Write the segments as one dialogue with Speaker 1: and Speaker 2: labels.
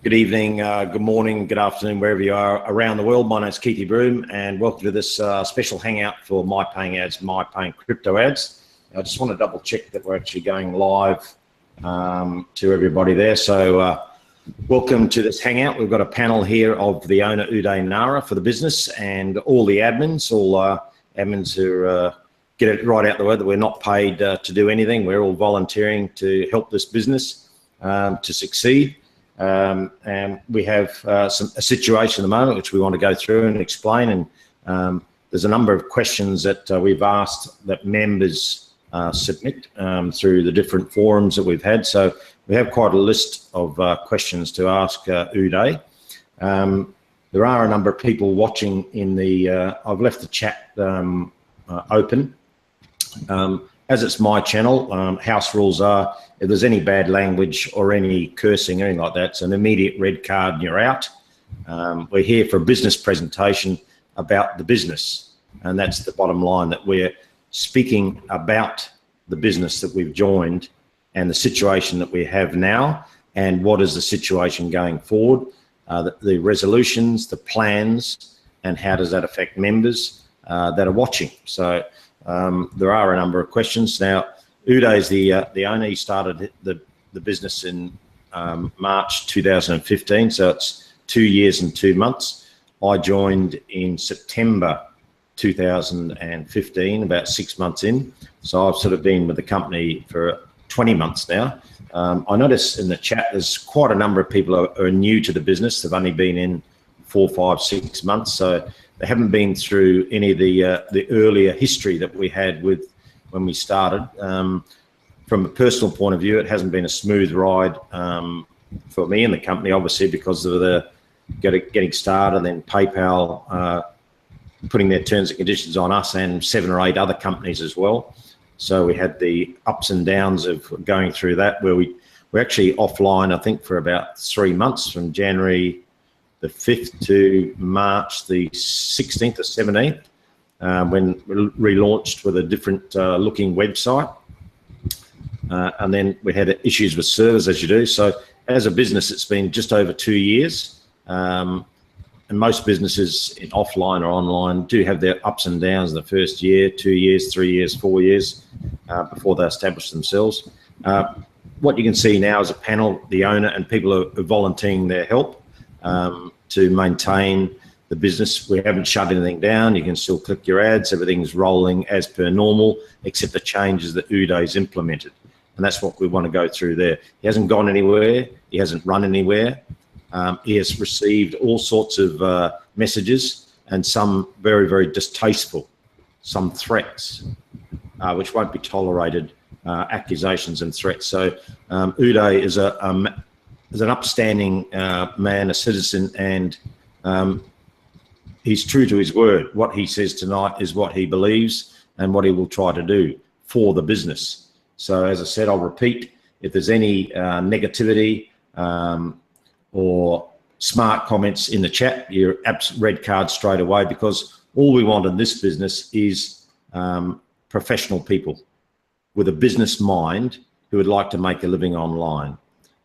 Speaker 1: Good evening, good morning, good afternoon, wherever you are around the world. My name is Keithy Broom, and welcome to this special hangout for My Paying Ads, My Paying Crypto Ads. I just want to double check that we're actually going live to everybody there. So welcome to this hangout. We've got a panel here of the owner, Uday Nara, for the business, and all the admins, admins who get it right out the way that we're not paid to do anything. We're all volunteering to help this business to succeed. And we have a situation at the moment which we want to go through and explain, and there's a number of questions that we've asked that members submit through the different forums that we've had. So we have quite a list of questions to ask Uday. There are a number of people watching in the I've left the chat open. As it's my channel, house rules are, if there's any bad language or any cursing or anything like that, it's an immediate red card and you're out. We're here for a business presentation about the business, and that's the bottom line, that we're speaking about the business that we've joined and the situation that we have now, and what is the situation going forward, the resolutions, the plans, and how does that affect members that are watching. So there are a number of questions. Now, Uday is the owner. He started the business in March 2015, so it's 2 years and 2 months. I joined in September 2015, about 6 months in. So I've sort of been with the company for 20 months now. I notice in the chat there's quite a number of people who are new to the business. They've only been in 4, 5, 6 months, so they haven't been through any of the earlier history that we had with when we started. From a personal point of view, it hasn't been a smooth ride for me and the company, obviously, because of the getting started, and then PayPal putting their terms and conditions on us and 7 or 8 other companies as well. So we had the ups and downs of going through that, where we're actually offline, I think, for about 3 months, from January the 5th to March the 16th or 17th, when we relaunched with a different looking website. And then we had issues with servers, as you do. So as a business, it's been just over 2 years. And most businesses in offline or online do have their ups and downs in the first year, 2 years, 3 years, 4 years before they establish themselves. What you can see now is a panel, the owner and people are volunteering their help to maintain the business. We haven't shut anything down. You can still click your ads. Everything's rolling as per normal, except the changes that Uday's implemented. And that's what we want to go through there. He hasn't gone anywhere. He hasn't run anywhere. He has received all sorts of messages, and some very, very distasteful, some threats, which won't be tolerated, accusations and threats. So Uday is an upstanding man, a citizen, and he's true to his word. What he says tonight is what he believes and what he will try to do for the business. So as I said, I'll repeat, if there's any negativity or smart comments in the chat, you're red card straight away, because all we want in this business is professional people with a business mind who would like to make a living online,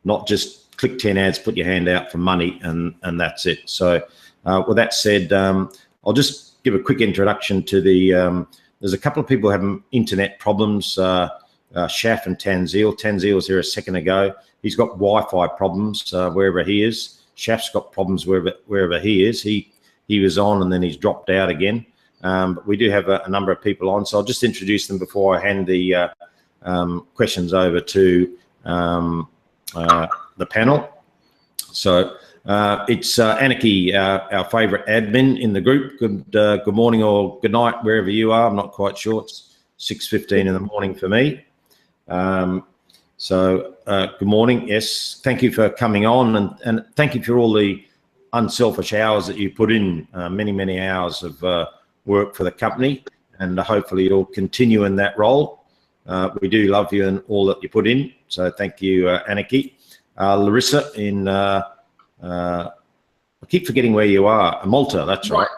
Speaker 1: not just click 10 ads, put your hand out for money, and that's it. So with that said, I'll just give a quick introduction to the, there's a couple of people having internet problems, Shaf and Tanzil. Tanzil was here a second ago. He's got Wi-Fi problems wherever he is. Shaf's got problems wherever he is. He was on and then he's dropped out again. But we do have a number of people on, so I'll just introduce them before I hand the questions over to the panel. So it's Anarchy, our favourite admin in the group. Good morning or good night, wherever you are. I'm not quite sure. It's 6:15 in the morning for me. Good morning. Yes, thank you for coming on, and thank you for all the unselfish hours that you put in, many hours of work for the company, and hopefully you'll continue in that role. We do love you and all that you put in, so thank you, Anarchy. Larissa in, I keep forgetting where you are, Malta, that's right.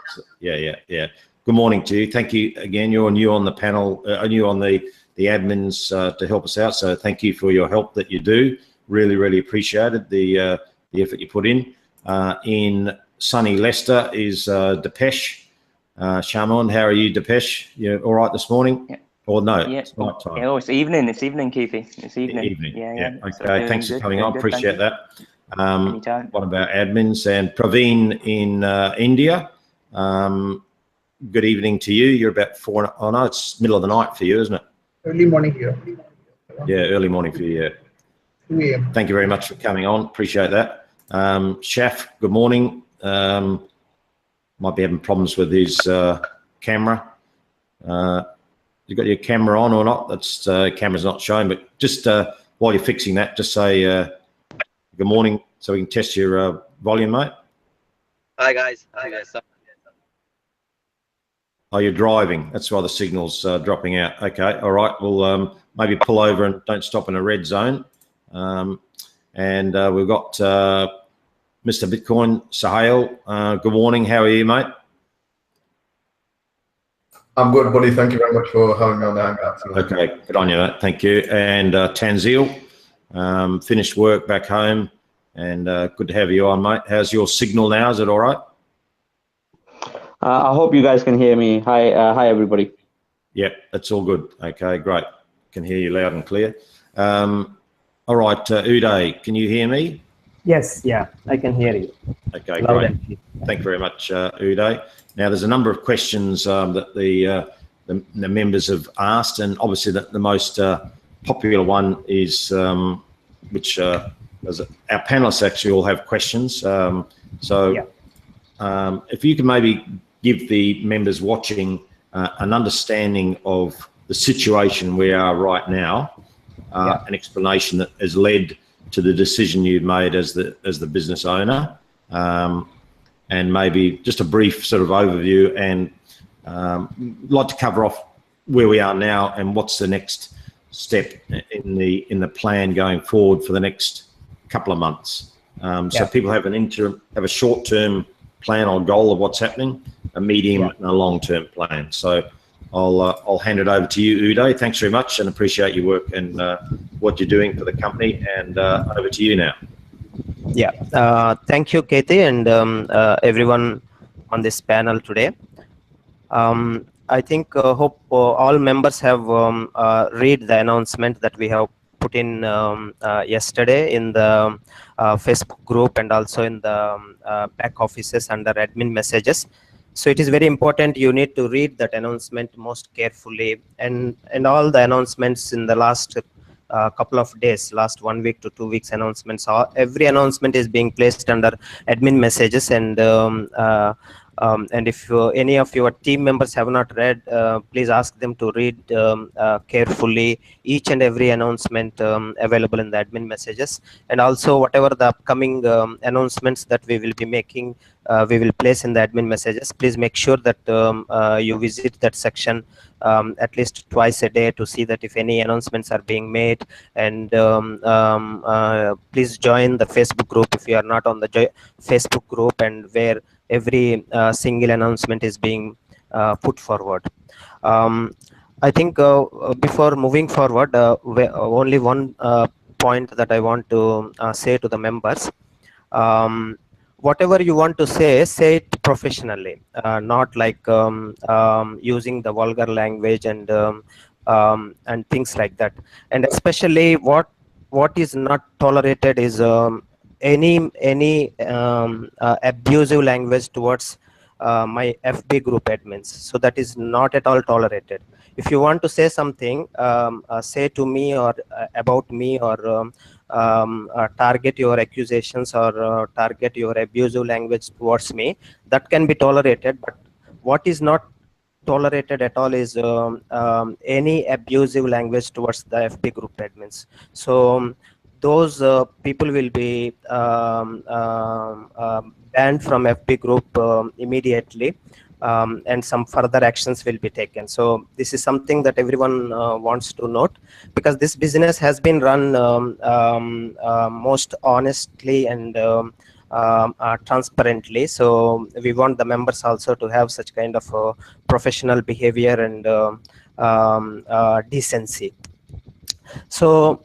Speaker 1: Yeah. Good morning to you. Thank you again. You're new on the panel, new on the admins to help us out, so thank you for your help that you do. Really appreciated. The the effort you put in. In sunny Leicester is Depeche. Shamon, how are you, Depeche? You all right this morning?
Speaker 2: Yeah.
Speaker 1: Or no,
Speaker 2: yeah.
Speaker 1: it's night time.
Speaker 2: Yeah, it's evening. It's evening, Keithy. It's evening.
Speaker 1: Evening.
Speaker 2: Yeah.
Speaker 1: Okay,
Speaker 2: So
Speaker 1: thanks for coming on. Appreciate that.
Speaker 2: Anytime.
Speaker 1: One of our admins, and Praveen in India. Good evening to you. You're about 4. Oh no, it's middle of the night for you, isn't it?
Speaker 3: Early morning here.
Speaker 1: Yeah, early morning for you. Yeah.
Speaker 3: 2 a.m.
Speaker 1: Thank you very much for coming on. Appreciate that. Shaf, good morning. Might be having problems with his camera. You got your camera on or not? That's camera's not showing, but just while you're fixing that, just say good morning so we can test your volume, mate.
Speaker 4: Hi guys.
Speaker 1: Oh, you're driving. That's why the signal's dropping out. Okay, all right. We'll maybe pull over and don't stop in a red zone. And we've got Mr. Bitcoin Sahel. Good morning. How are you, mate?
Speaker 5: I'm good, buddy. Thank you very much for having me on the Hangout.
Speaker 1: Okay, good on you, mate. Thank you. And Tanzil, finished work back home, and good to have you on, mate. How's your signal now? Is it all right?
Speaker 6: I hope you guys can hear me. Hi, everybody.
Speaker 1: Yep, that's all good. Okay, great. Can hear you loud and clear. All right, Uday, can you hear me?
Speaker 7: Yes, yeah, I can hear you.
Speaker 1: Okay, great. Thank you very much, Uday. Now, there's a number of questions that the members have asked, and obviously the most popular one is, which our panelists actually all have questions. If you can maybe give the members watching an understanding of the situation we are right now, an explanation that has led to the decision you've made as the business owner, and maybe just a brief sort of overview, and like to cover off where we are now and what's the next step in the plan going forward for the next couple of months. So people have a short-term plan or goal of what's happening, a medium and a long-term plan. So I'll hand it over to you, Uday. Thanks very much, and appreciate your work and what you're doing for the company. And over to you now.
Speaker 7: Yeah, thank you, Katie, and everyone on this panel today. I think hope all members have read the announcement that we have put in yesterday in the Facebook group and also in the back offices under admin messages. So it is very important. You need to read that announcement most carefully, and all the announcements in the last couple of days, last 1 week to 2 weeks announcements. Every announcement is being placed under admin messages, and if any of your team members have not read, please ask them to read carefully each and every announcement available in the admin messages, and also whatever the upcoming announcements that we will be making, we will place in the admin messages. Please make sure that you visit that section at least twice a day to see that if any announcements are being made, and please join the Facebook group if you are not on the Facebook group, and where every single announcement is being put forward. I think before moving forward, only one point that I want to say to the members. Whatever you want to say it professionally, not like using the vulgar language and things like that. And especially what is not tolerated is any abusive language towards my FB group admins. So that is not at all tolerated. If you want to say something, say to me or about me, or target your accusations or target your abusive language towards me, that can be tolerated. But what is not tolerated at all is any abusive language towards the FB group admins. So those people will be banned from FB group immediately, and some further actions will be taken. So this is something that everyone wants to note, because this business has been run most honestly and transparently. So we want the members also to have such kind of professional behavior and decency. So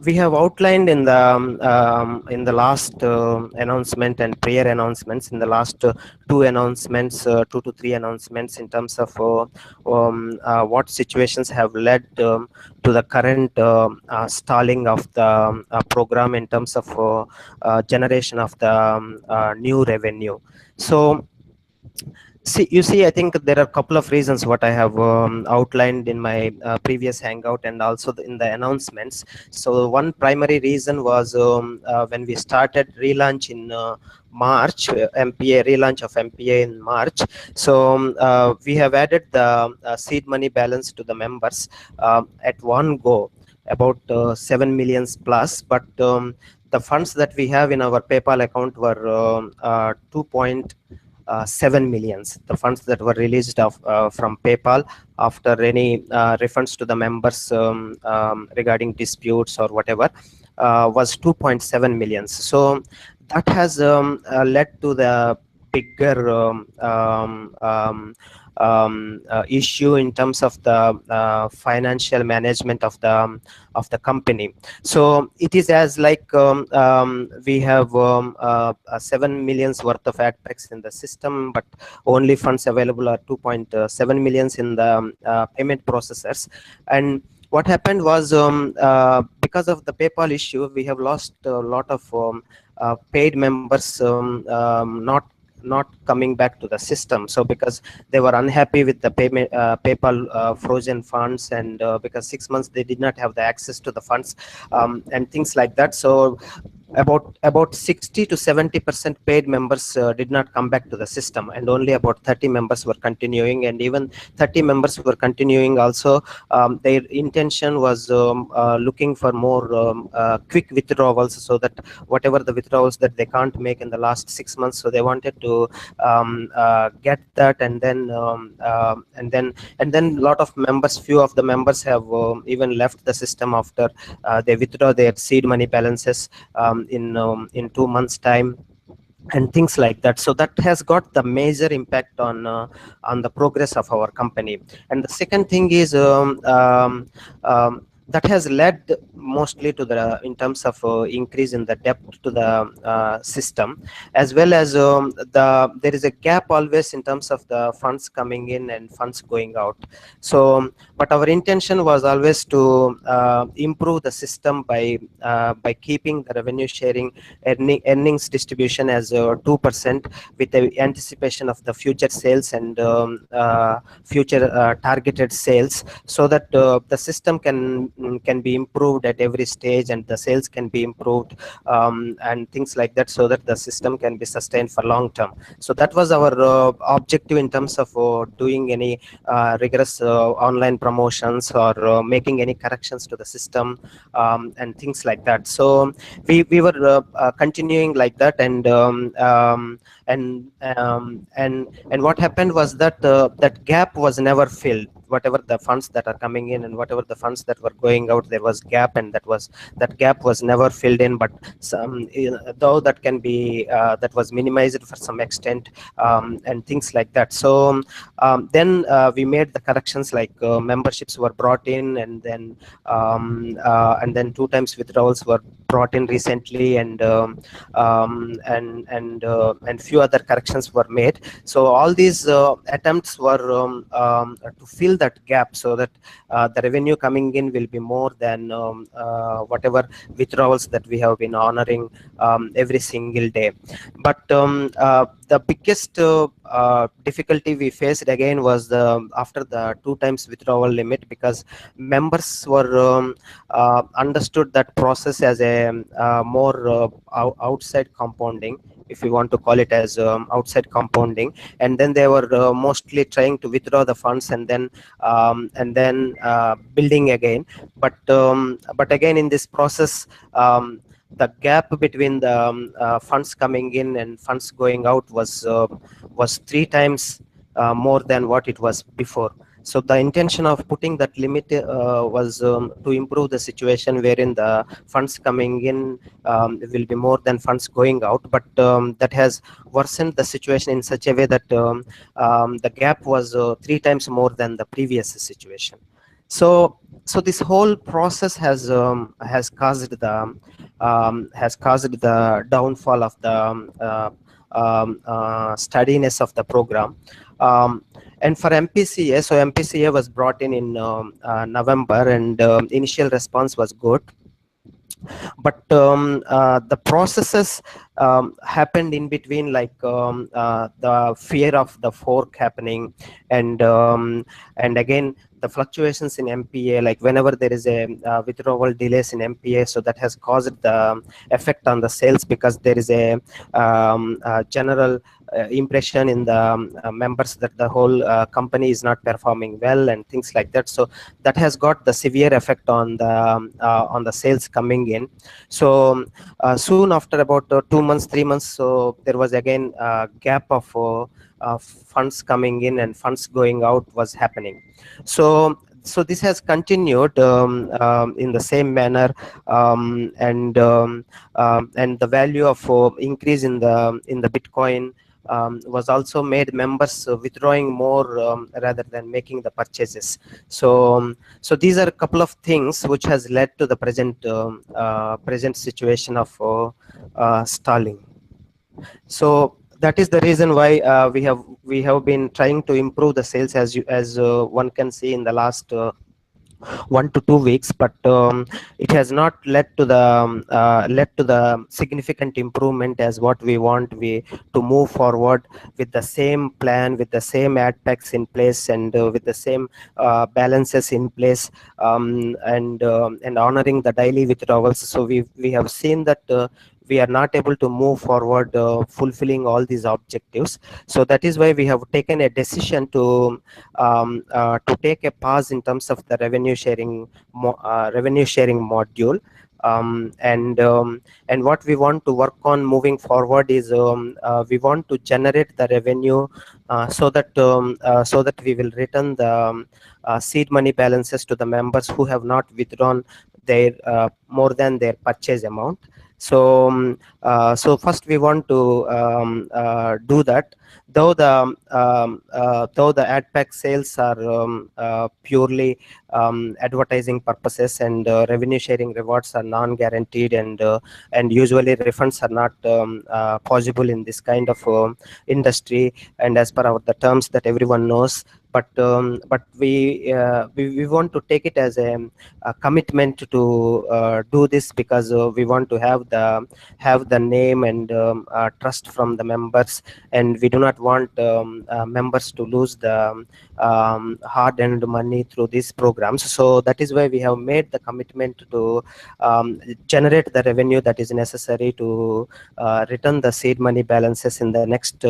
Speaker 7: we have outlined in the last announcement and prayer announcements, in the last two announcements, 2 to 3 announcements, in terms of what situations have led to the current stalling of the program in terms of generation of the new revenue. So you see, I think there are a couple of reasons what I have outlined in my previous hangout and also in the announcements. So one primary reason was when we started relaunch in March, MPA relaunch of MPA in March. So we have added the seed money balance to the members at one go, about 7 millions plus, but the funds that we have in our PayPal account were 2.7 millions, the funds that were released from PayPal after any refunds to the members regarding disputes or whatever, was 2.7 millions. So that has led to the bigger issue in terms of the financial management of the company. So it is as like we have 7 millions worth of ad packs in the system, but only funds available are 2.7 millions in the payment processors. And what happened was because of the PayPal issue, we have lost a lot of paid members not coming back to the system. So because they were unhappy with the payment PayPal frozen funds, and because 6 months they did not have the access to the funds and things like that. So about 60 to 70% paid members did not come back to the system, and only about 30 members were continuing. And even 30 members were continuing also, their intention was looking for more quick withdrawals, so that whatever the withdrawals that they can't make in the last 6 months, so they wanted to get that. And then a lot of members, few of the members have even left the system after they withdraw their seed money balances in 2 months time and things like that. So that has got the major impact on the progress of our company. And the second thing is that has led mostly to the in terms of increase in the debt to the system, as well as there is a gap always in terms of the funds coming in and funds going out. So but our intention was always to improve the system by keeping the revenue sharing earnings distribution as 2%, with the anticipation of the future sales and future targeted sales, so that the system can be improved at every stage, and the sales can be improved and things like that, so that the system can be sustained for long term. So that was our objective in terms of doing any rigorous online promotions or making any corrections to the system and things like that. So we were continuing like that. And what happened was that that gap was never filled. Whatever the funds that are coming in and whatever the funds that were going out, there was gap, and that gap was never filled in. But though that can be that was minimized for some extent and things like that. So then we made the corrections, like memberships were brought in, and then 2 times withdrawals were brought in recently, and few other corrections were made. So all these attempts were to fill that gap, so that the revenue coming in will be more than whatever withdrawals that we have been honoring every single day. But the biggest difficulty we faced again was after the 2 times withdrawal limit, because members were understood that process as a more outside compounding, if you want to call it as outside compounding. And then they were mostly trying to withdraw the funds and then building again. But again, in this process, the gap between the funds coming in and funds going out was 3 times more than what it was before. So the intention of putting that limit was to improve the situation wherein the funds coming in will be more than funds going out. But that has worsened the situation in such a way that the gap was 3 times more than the previous situation. So this whole process has caused the downfall of the steadiness of the program. And for MPCA, so MPCA was brought in November, and initial response was good. But the processes happened in between, like the fear of the fork happening, and again the fluctuations in MPA, like whenever there is a withdrawal delays in MPA, so that has caused the effect on the sales, because there is a general impression in the members that the whole company is not performing well and things like that. So that has got the severe effect on the sales coming in. So soon after about 2 months, 3 months, so there was again a gap of funds coming in and funds going out was happening. So this has continued in the same manner, and the value of increase in the Bitcoin was also made members withdrawing more rather than making the purchases. So these are a couple of things which has led to the present situation of stalling. So that is the reason why we have been trying to improve the sales, as one can see in the last 1 to 2 weeks, but it has not led to the significant improvement as what we want to move forward with the same plan, with the same ad packs in place, and with the same balances in place, and honoring the daily withdrawals. So we have seen that we are not able to move forward fulfilling all these objectives. So that is why we have taken a decision to take a pause in terms of the revenue sharing module. And what we want to work on moving forward is we want to generate the revenue so that we will return the seed money balances to the members who have not withdrawn their more than their purchase amount. So first we want to do that, though the ad pack sales are purely advertising purposes, and revenue sharing rewards are non-guaranteed, and usually refunds are not possible in this kind of industry, and as per the terms that everyone knows. But we want to take it as a commitment to do this, because we want to have the name and trust from the members, and we do not want members to lose the hard-earned money through these programs. So that is why we have made the commitment to generate the revenue that is necessary to return the seed money balances in the next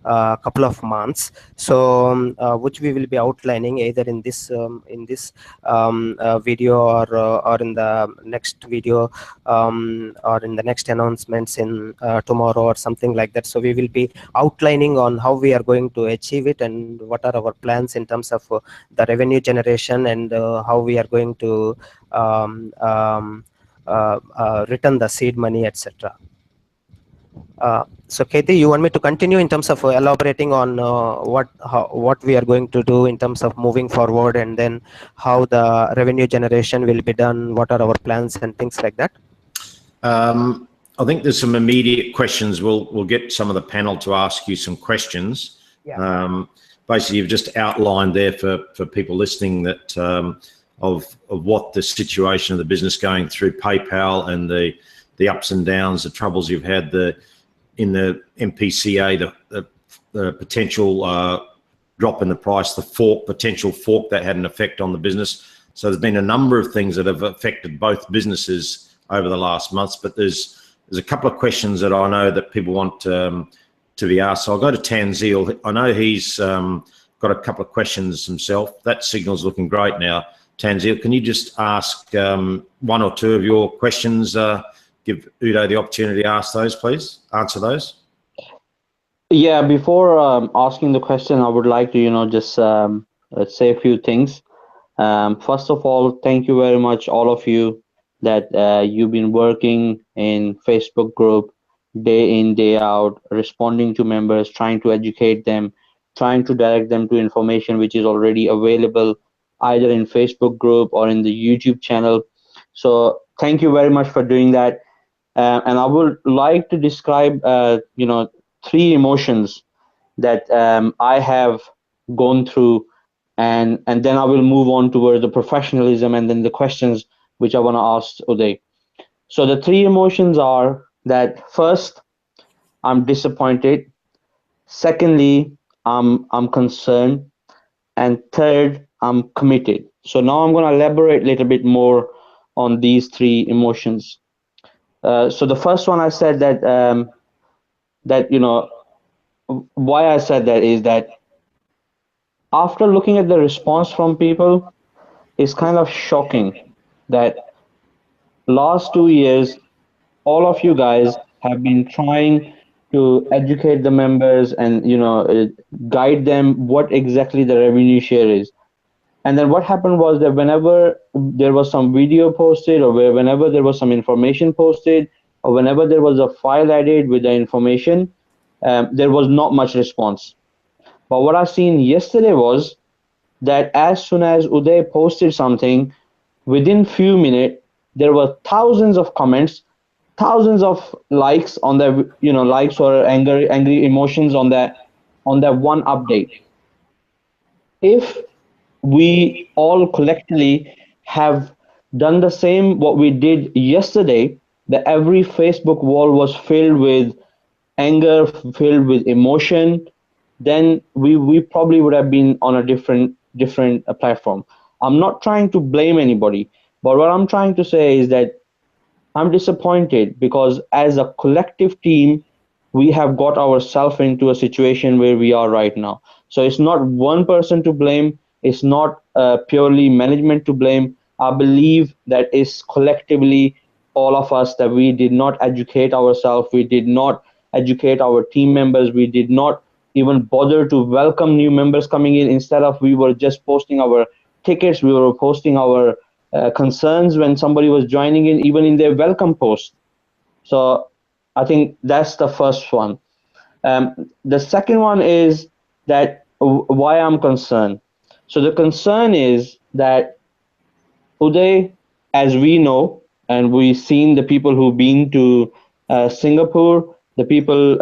Speaker 7: couple of months. So which we will be outlining either in this video, or in the next video, or in the next announcements in tomorrow or something like that. So we will be outlining on how we are going to achieve it, and what are our plans in terms of the revenue generation, and how we are going to return the seed money, etc. So Katie, you want me to continue in terms of elaborating on what we are going to do in terms of moving forward, and then how the revenue generation will be done, what are our plans and things like that?
Speaker 1: I think there's some immediate questions. We'll get some of the panel to ask you some questions.
Speaker 7: Yeah.
Speaker 1: Basically, you've just outlined there for people listening that of what the situation of the business going through PayPal, and the ups and downs, the troubles you've had in the MPCA, the potential drop in the price, the potential fork that had an effect on the business. So there's been a number of things that have affected both businesses over the last months, but there's a couple of questions that I know that people want to be asked. So I'll go to Tanzil. I know he's got a couple of questions himself. That signal's looking great now. Tanzil, can you just ask one or two of your questions? Give Uday the opportunity to ask those, please. Answer those.
Speaker 6: Yeah, before asking the question, I would like to, just say a few things. First of all, thank you very much, all of you, that you've been working in Facebook group day in, day out, responding to members, trying to educate them, trying to direct them to information which is already available either in Facebook group or in the YouTube channel. So thank you very much for doing that. And I would like to describe, 3 emotions that I have gone through, and then I will move on towards the professionalism and then the questions which I want to ask Uday. So the 3 emotions are that first, I'm disappointed. Secondly, I'm concerned, and third, I'm committed. So now I'm going to elaborate a little bit more on these 3 emotions. So the first one I said that why I said that is that after looking at the response from people, it's kind of shocking that last 2 years, all of you guys have been trying to educate the members and guide them what exactly the revenue share is. And then what happened was that whenever there was some video posted, or whenever there was some information posted, or whenever there was a file added with the information, there was not much response. But what I seen yesterday was that as soon as Uday posted something, within few minutes, there were thousands of comments, thousands of likes on the likes or angry emotions on that one update. If we all collectively have done the same what we did yesterday, that every Facebook wall was filled with anger, filled with emotion, then we probably would have been on a different platform. I'm not trying to blame anybody, but what I'm trying to say is that I'm disappointed because as a collective team, we have got ourselves into a situation where we are right now. So it's not one person to blame. It's not purely management to blame. I believe that it's collectively all of us that we did not educate ourselves. We did not educate our team members. We did not even bother to welcome new members coming in. Instead of, we were just posting our tickets. We were posting our concerns when somebody was joining in, even in their welcome post. So I think that's the first one. The second one is that why I'm concerned. So the concern is that Uday, as we know, and we've seen the people who've been to Singapore, the people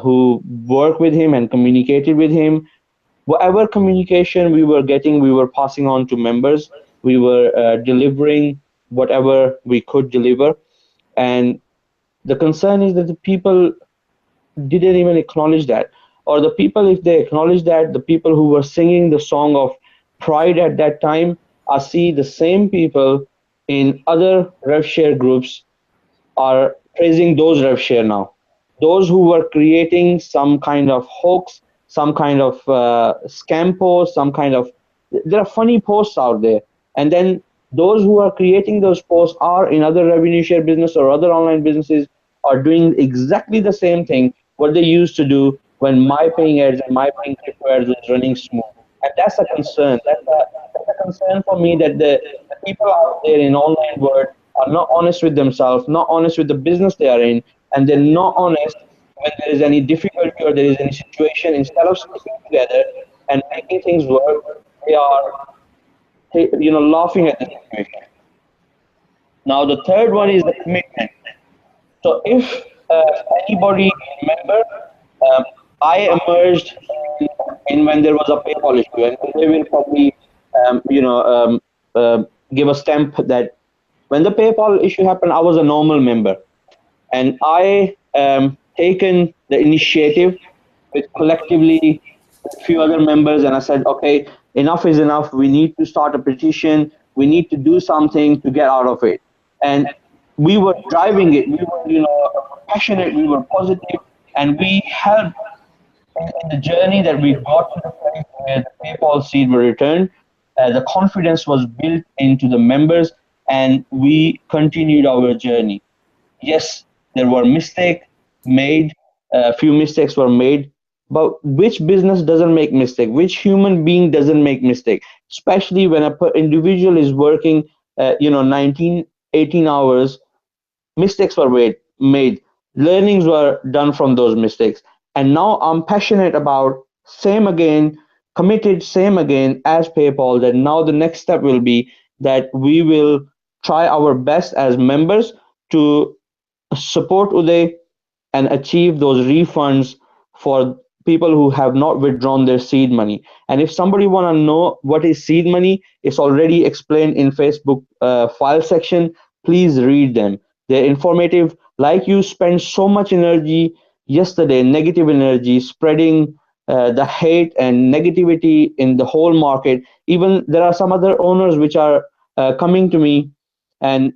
Speaker 6: who work with him and communicated with him, whatever communication we were getting, we were passing on to members. We were delivering whatever we could deliver. And the concern is that the people didn't even acknowledge that. Or the people, if they acknowledge that, the people who were singing the song of pride at that time, I see the same people in other rev share groups are praising those rev share now. Those who were creating some kind of hoax, some kind of scam post, there are funny posts out there. And then those who are creating those posts are in other revenue share business or other online businesses are doing exactly the same thing what they used to do when my paying ads and my paying crypto ads was running smooth. And that's a concern. That's a concern for me that the people out there in online world are not honest with themselves, not honest with the business they are in, and they're not honest when there is any difficulty or there is any situation. Instead of sticking together and making things work, they are laughing at the situation. Now the third one is the commitment. So if anybody remember, I emerged in when there was a PayPal issue, and they will probably give a stamp that when the PayPal issue happened, I was a normal member, and I taken the initiative with collectively a few other members, and I said, okay, enough is enough. We need to start a petition. We need to do something to get out of it. And we were driving it. We were, passionate. We were positive, and we helped in the journey that we got to the place where the PayPal seed were returned. The confidence was built into the members, and we continued our journey. Yes, there were mistakes made. A few mistakes were made, but which business doesn't make mistake? Which human being doesn't make mistake? Especially when an individual is working, 19, 18 hours. Mistakes were made. Learnings were done from those mistakes. And now I'm passionate about same again committed same again as PayPal that now the next step will be that we will try our best as members to support Uday and achieve those refunds for people who have not withdrawn their seed money. And if somebody want to know what is seed money, it's already explained in Facebook file section. Please read them. They're informative. Like you spent so much energy yesterday, negative energy, spreading the hate and negativity in the whole market. Even there are some other owners which are coming to me and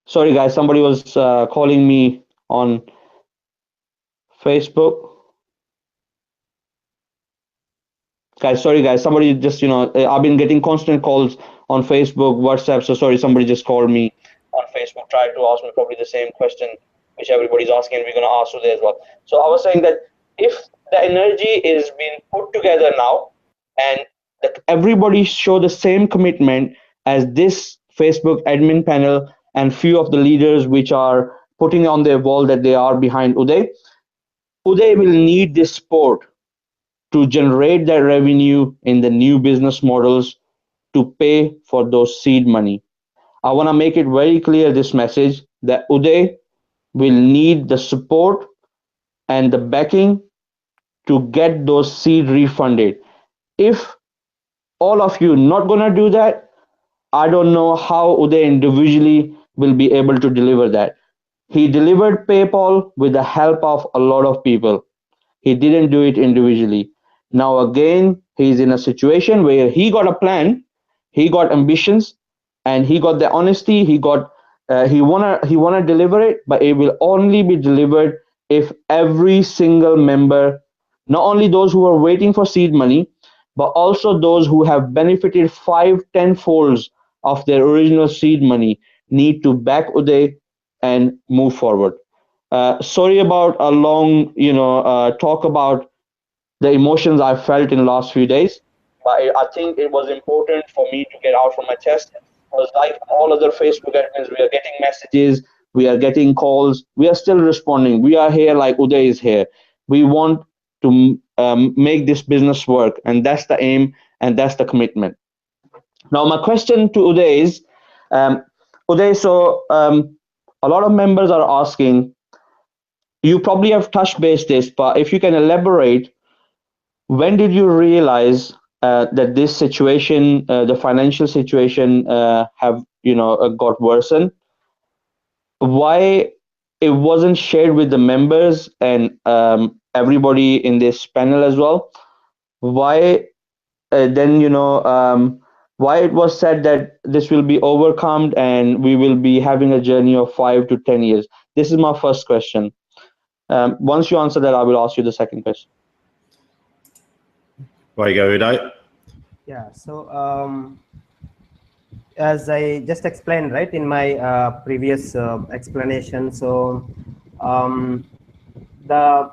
Speaker 6: sorry guys, somebody was calling me on Facebook. Guys, sorry guys, somebody just, I've been getting constant calls on Facebook, WhatsApp. So sorry, somebody just called me on Facebook, tried to ask me probably the same question, which everybody's asking, and we're going to ask today as well. So I was saying that if the energy is being put together now and that everybody show the same commitment as this Facebook admin panel and few of the leaders which are putting on their wall that they are behind Uday will need this support to generate that revenue in the new business models to pay for those seed money. I want to make it very clear this message that Uday will need the support and the backing to get those seed refunded. If all of you not going to do that, I don't know how Uday individually will be able to deliver that. He delivered PayPal with the help of a lot of people. He didn't do it individually. Now again, he's in a situation where he got a plan, he got ambitions, and he got the honesty. He wanna deliver it, but it will only be delivered if every single member, not only those who are waiting for seed money, but also those who have benefited 5-10 folds of their original seed money, need to back Uday and move forward. Sorry about a long, talk about the emotions I felt in the last few days, but I think it was important for me to get out from my chest. Because like all other Facebook admins, we are getting messages, we are getting calls, we are still responding. We are here like Uday is here. We want to make this business work, and that's the aim and that's the commitment. Now, my question to Uday is, Uday, so a lot of members are asking, you probably have touched base this, but if you can elaborate, when did you realize that this situation, the financial situation, have got worsened? Why it wasn't shared with the members and everybody in this panel as well? Why then why it was said that this will be overcome and we will be having a journey of 5 to 10 years? This is my first question. Once you answer that, I will ask you the second question.
Speaker 1: There you go, Uday.
Speaker 7: Yeah, so as I just explained, right, in my previous explanation, so the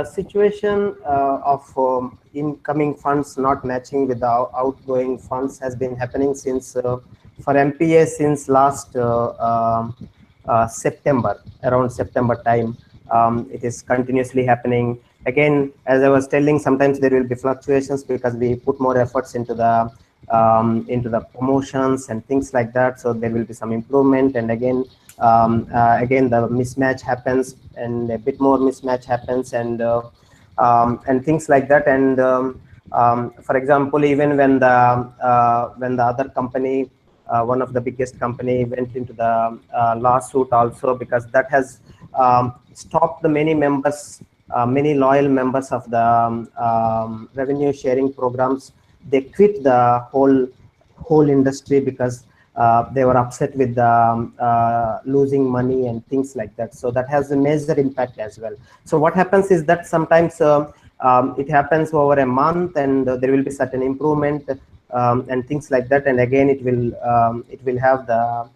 Speaker 7: situation of incoming funds not matching with the outgoing funds has been happening since for MPA since last September, around September time. It is continuously happening. Again, as I was telling, sometimes there will be fluctuations because we put more efforts into the promotions and things like that. So there will be some improvement, and again the mismatch happens, and a bit more mismatch happens, and things like that. And for example, even when the other company, one of the biggest company, went into the lawsuit also, because that has stopped the many members, many loyal members of the revenue sharing programs. They quit the whole industry because they were upset with the losing money and things like that. So that has a major impact as well. So what happens is that sometimes it happens over a month, and there will be certain improvement and things like that, and again it will have the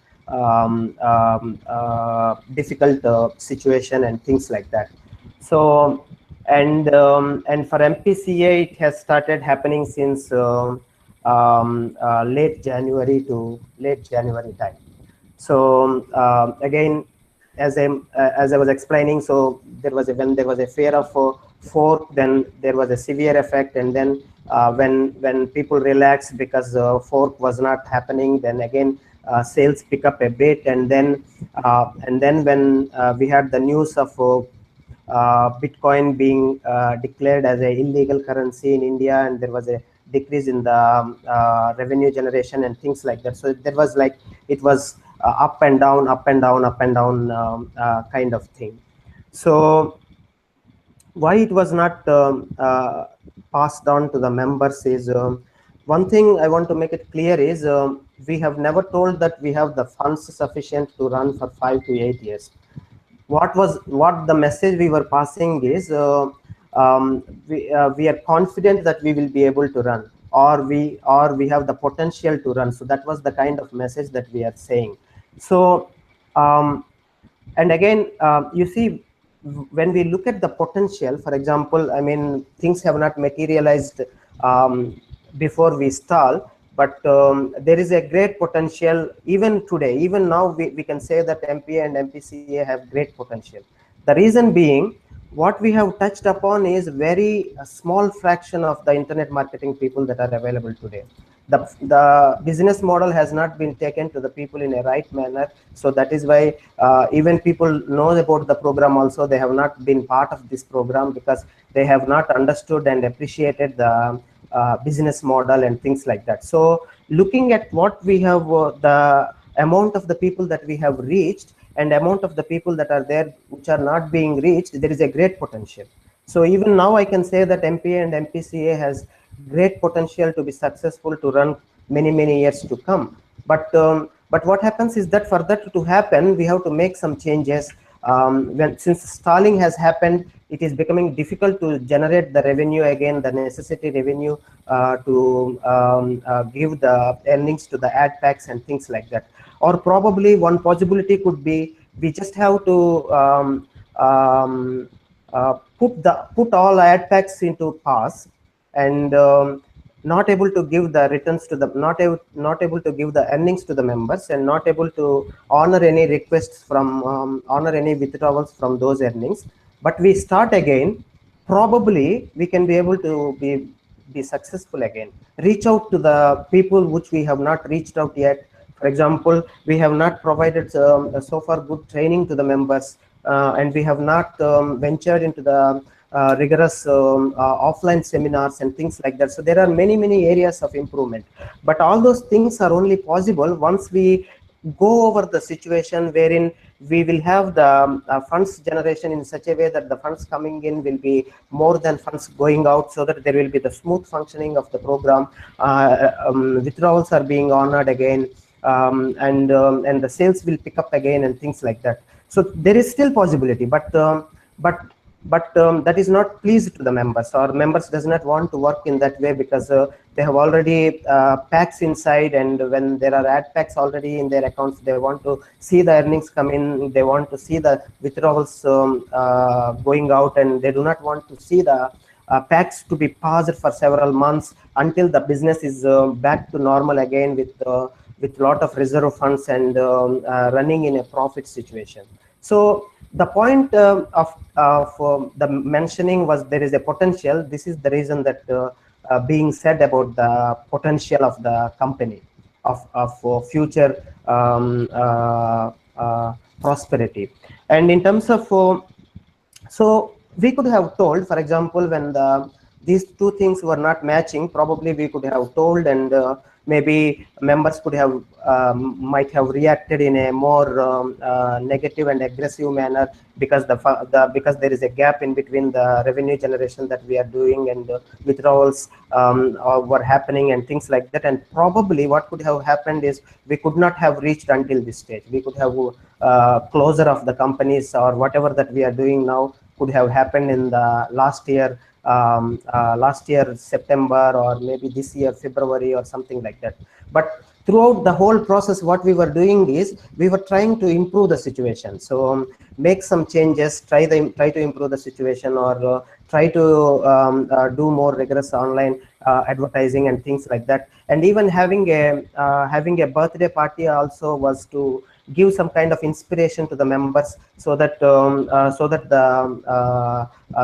Speaker 7: difficult situation and things like that. So and for MPCA, it has started happening since late January time. So again, as I was explaining, so when there was a fear of fork, then there was a severe effect, and then when people relaxed because fork was not happening, then again sales pick up a bit, and then when we had the news of Bitcoin being declared as a illegal currency in India, and there was a decrease in the revenue generation and things like that. So there was like, it was up and down, up and down, up and down kind of thing. So why it was not passed on to the members is, one thing I want to make it clear is, we have never told that we have the funds sufficient to run for 5 to 8 years. What the message we were passing is, we are confident that we will be able to run, or we have the potential to run. So that was the kind of message that we are saying. So and again, you see, when we look at the potential, for example, I mean, things have not materialized before we stall, but there is a great potential even today. Even now, we can say that MPA and MPCA have great potential. The reason being, what we have touched upon is very small fraction of the internet marketing people that are available today. The business model has not been taken to the people in a right manner. So that is why even people know about the program also, they have not been part of this program because they have not understood and appreciated the business model and things like that. So looking at what we have, the amount of the people that we have reached and amount of the people that are there which are not being reached, there is a great potential. So even now I can say that MPA and MPCA has great potential to be successful, to run many years to come. But what happens is that for that to happen, we have to make some changes. Since stalling has happened, it is becoming difficult to generate the revenue again, the necessary revenue to give the earnings to the ad packs and things like that. Or probably one possibility could be, we just have to put all ad packs into pause, and not able to give the returns to the, not able to give the earnings to the members, and not able to honor any requests from honor any withdrawals from those earnings. But we start again, probably we can be able to be successful again. Reach out to the people which we have not reached out yet. For example, we have not provided so far good training to the members, and we have not ventured into the rigorous offline seminars and things like that. So there are many areas of improvement, but all those things are only possible once we go over the situation wherein we will have the funds generation in such a way that the funds coming in will be more than funds going out, so that there will be the smooth functioning of the program. Withdrawals are being honored again, and the sales will pick up again and things like that. So there is still possibility, but that is not pleased to the members, or members does not want to work in that way, because they have already packs inside, and when there are ad packs already in their accounts, they want to see the earnings come in, they want to see the withdrawals going out, and they do not want to see the packs to be paused for several months until the business is back to normal again with lot of reserve funds and running in a profit situation. So the point of the mentioning was, there is a potential. This is the reason that being said about the potential of the company of future prosperity. And in terms of so we could have told, for example, when these two things were not matching, probably we could have told, and maybe members could have might have reacted in a more negative and aggressive manner, because because there is a gap in between the revenue generation that we are doing and withdrawals were happening and things like that. And probably what could have happened is, we could not have reached until this stage. We could have closure of the companies, or whatever that we are doing now could have happened in the last year September, or maybe this year February, or something like that. But throughout the whole process, what we were doing is, we were trying to improve the situation. So make some changes, try to improve the situation, or try to do more rigorous online advertising and things like that. And even having a birthday party also was to give some kind of inspiration to the members, so that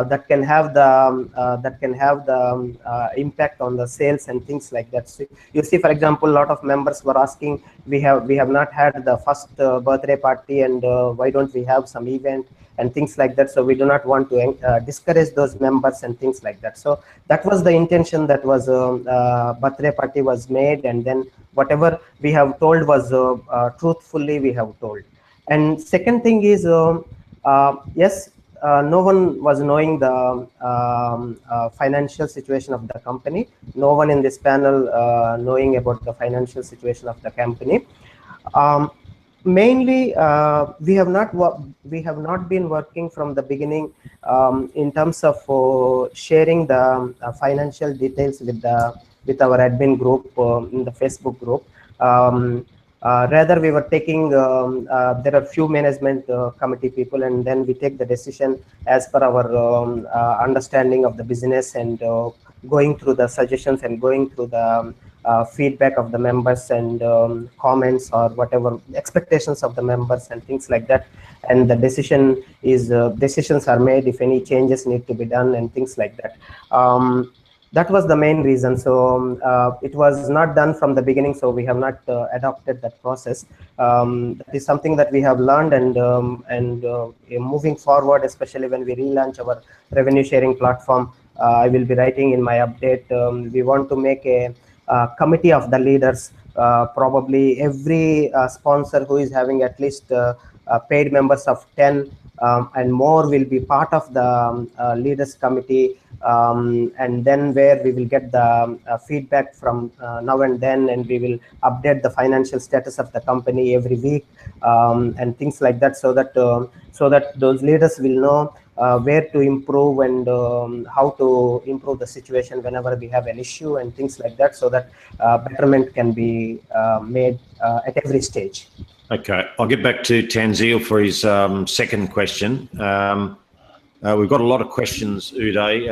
Speaker 7: that can have the impact on the sales and things like that. So you see, for example, a lot of members were asking, we have not had the first birthday party, and why don't we have some event and things like that. So we do not want to discourage those members and things like that. So that was the intention, that was birthday party was made, and then whatever we have told was truthfully we have told. And second thing is, yes, no one was knowing the financial situation of the company. No one in this panel knowing about the financial situation of the company. Mainly, we have not been working from the beginning in terms of sharing the financial details with our admin group in the Facebook group. Rather, we were taking, there are few management committee people, and then we take the decision as per our understanding of the business, and going through the suggestions and going through the feedback of the members, and comments or whatever expectations of the members and things like that. And the decisions are made if any changes need to be done and things like that. That was the main reason. So it was not done from the beginning, so we have not adopted that process. That is something that we have learned, and moving forward, especially when we relaunch our revenue sharing platform, I will be writing in my update. We want to make a committee of the leaders. Probably every sponsor who is having at least paid members of 10 and more will be part of the leaders committee, and then where we will get the feedback from now and then, and we will update the financial status of the company every week, and things like that, so that those leaders will know where to improve, and how to improve the situation whenever we have an issue and things like that, so that betterment can be made at every stage.
Speaker 1: Okay, I'll get back to Tanzil for his second question. We've got a lot of questions, Uday.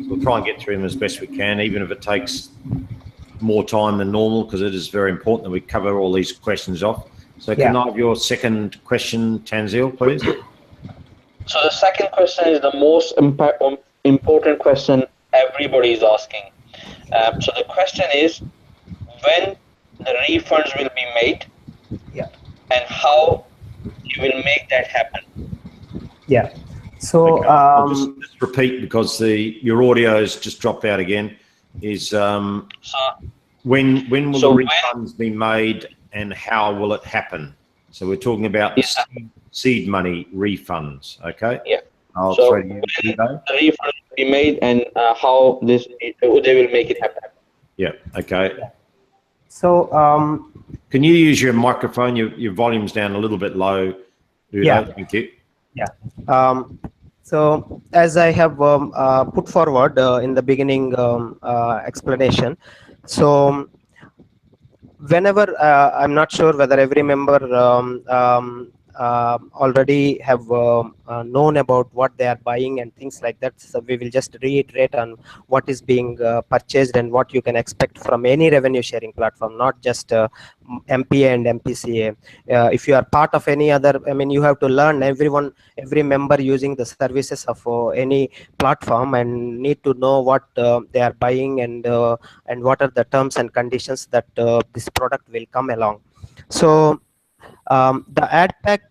Speaker 1: We'll try and get through them as best we can, even if it takes more time than normal, because it is very important that we cover all these questions off. So can I have your second question, Tanzil, please?
Speaker 6: So the second question is the most important question everybody is asking. So the question is, when the refunds will be made, and how you will make that happen?
Speaker 7: Yeah. So
Speaker 1: okay. I'll just repeat, because your audio's just dropped out again. Is when will the refunds be made, and how will it happen? So we're talking about seed money refunds. Okay.
Speaker 6: Yeah.
Speaker 1: I'll
Speaker 6: so
Speaker 1: throw to you,
Speaker 6: the refund will be made, and how they will make it happen.
Speaker 1: Yeah. Okay.
Speaker 7: Yeah. So
Speaker 1: can you use your microphone? Your volume's down a little bit low.
Speaker 7: Yeah.
Speaker 1: Thank you.
Speaker 7: Yeah. So as I have put forward in the beginning explanation, so whenever I'm not sure whether every member already have known about what they are buying and things like that. So we will just reiterate on what is being purchased and what you can expect from any revenue sharing platform, not just MPA and MPCA. If you are part of any other, I mean, you have to learn, every member using the services of any platform, and need to know what they are buying, and what are the terms and conditions that this product will come along. So the ad pack,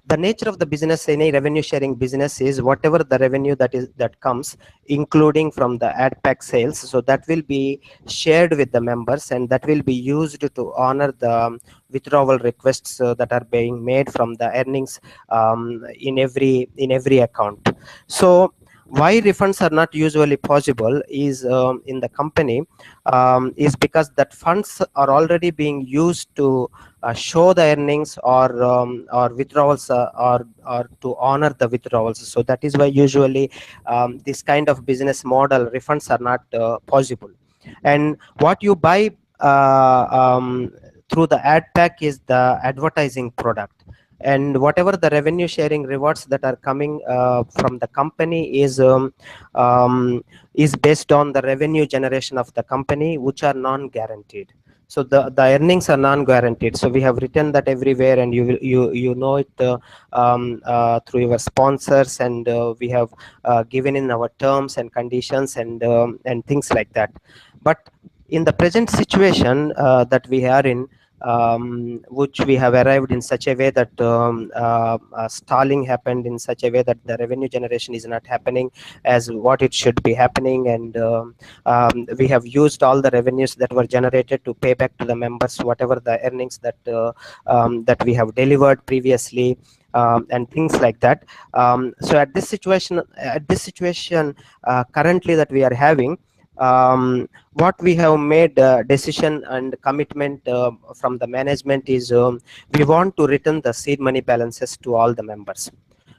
Speaker 7: the nature of the business, any revenue sharing business, is whatever the revenue that comes, including from the ad pack sales, so that will be shared with the members, and that will be used to honor the withdrawal requests that are being made from the earnings in every account. So why refunds are not usually possible is in the company is because that funds are already being used to show the earnings or withdrawals or to honor the withdrawals. So that is why usually this kind of business model refunds are not possible. And what you buy through the ad pack is the advertising product, and whatever the revenue sharing rewards that are coming from the company is based on the revenue generation of the company, which are non-guaranteed. So the earnings are non-guaranteed. So we have written that everywhere, and you know it through your sponsors, and we have given in our terms and conditions and things like that. But in the present situation that we are in, which we have arrived in such a way that stalling happened in such a way that the revenue generation is not happening as what it should be happening, and we have used all the revenues that were generated to pay back to the members whatever the earnings that that we have delivered previously, and things like that. So at this situation currently that we are having, what we have made decision and commitment from the management is we want to return the seed money balances to all the members,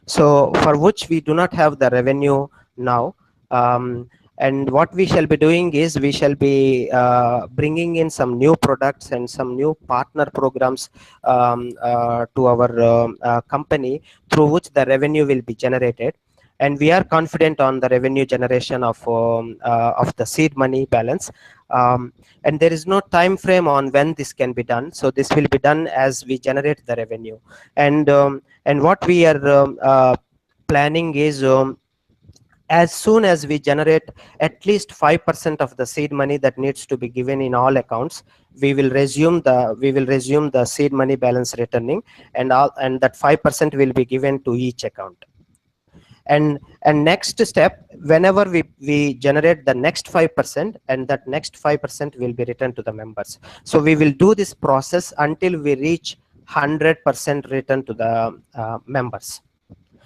Speaker 7: so for which we do not have the revenue now. And what we shall be doing is we shall be bringing in some new products and some new partner programs to our company, through which the revenue will be generated. And we are confident on the revenue generation of the seed money balance, and there is no time frame on when this can be done. So this will be done as we generate the revenue, and what we are planning is, as soon as we generate at least 5% of the seed money that needs to be given in all accounts, we will resume the seed money balance returning, and that 5% will be given to each account. And next step, whenever we generate the next 5%, and that next 5% will be returned to the members. So we will do this process until we reach 100% return to the members.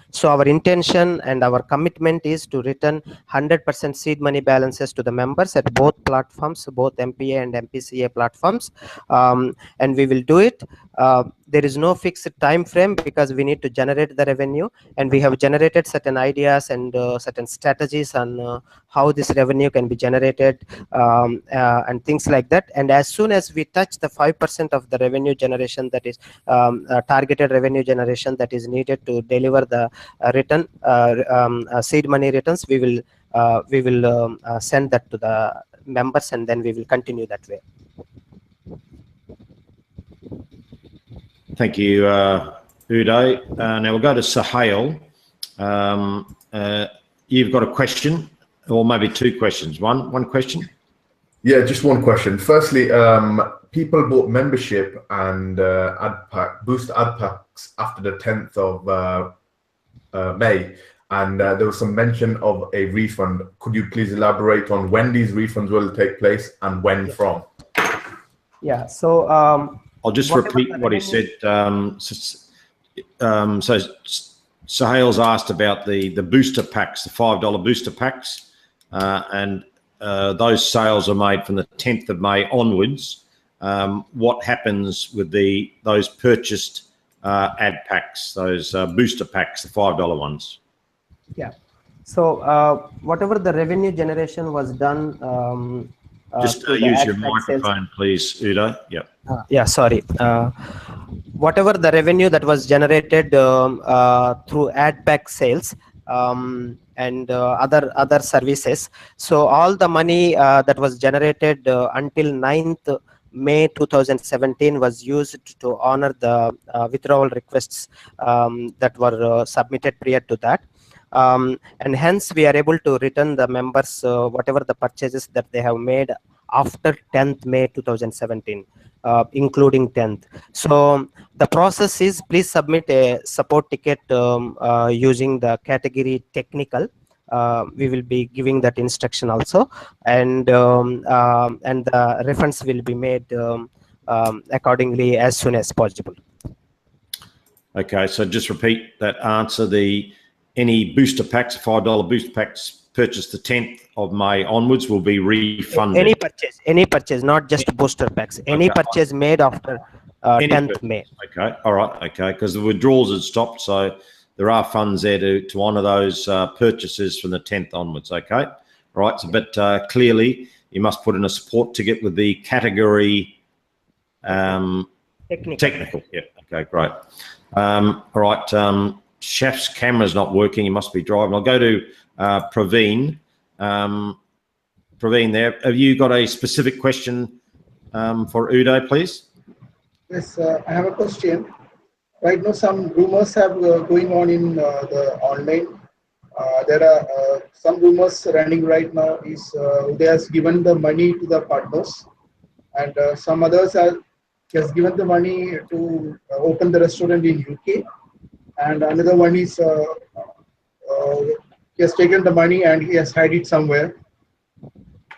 Speaker 7: So our intention and our commitment is to return 100% seed money balances to the members at both platforms, both MPA and MPCA platforms, and we will do it. There is no fixed time frame because we need to generate the revenue, and we have generated certain ideas and certain strategies on how this revenue can be generated, and things like that. And as soon as we touch the 5% of the revenue generation, that is targeted revenue generation that is needed to deliver the return seed money returns, we will send that to the members, and then we will continue that way.
Speaker 1: Thank you, Uday. Now we'll go to Sahil. You've got a question, or maybe two questions. One question?
Speaker 5: Yeah, just one question. Firstly, people bought membership and boost ad packs after the 10th of May, and there was some mention of a refund. Could you please elaborate on when these refunds will take place and when from?
Speaker 7: Yeah, so
Speaker 1: I'll just repeat what he said. So Sahil's asked about the booster packs, the $5 booster packs, and those sales are made from the 10th of May onwards. What happens with those purchased ad packs, those booster packs, the $5 ones?
Speaker 7: Yeah. So whatever the revenue generation was done.
Speaker 1: Just use your microphone, please, Uday. Yep.
Speaker 7: Yeah, sorry. Whatever the revenue that was generated through ad pack sales and other services, so all the money that was generated until 9th May 2017 was used to honor the withdrawal requests that were submitted prior to that. And hence we are able to return the members whatever the purchases that they have made after 10th May 2017, including 10th. So the process is, please submit a support ticket using the category technical. We will be giving that instruction also, and the refunds will be made accordingly as soon as possible.
Speaker 1: Okay, so just repeat that answer. Any booster packs, $5 booster packs purchased the 10th of May onwards will be refunded.
Speaker 7: Any purchase, not just booster packs. Any purchase made after 10th May.
Speaker 1: Okay, all right, okay, because the withdrawals had stopped, so there are funds there to honour those purchases from the 10th onwards. Okay, all right. So, but clearly you must put in a support ticket with the category technical. Yeah. Okay, great. All right. Chef's camera's not working. He must be driving. I'll go to Praveen. Praveen, there. Have you got a specific question for Uday, please.
Speaker 3: Yes, I have a question. Right now, some rumors have going on in the online. There are some rumors running right now. Is Uday has given the money to the partners, and some others are he has given the money to open the restaurant in UK, and another one is he has taken the money and he has hid it somewhere.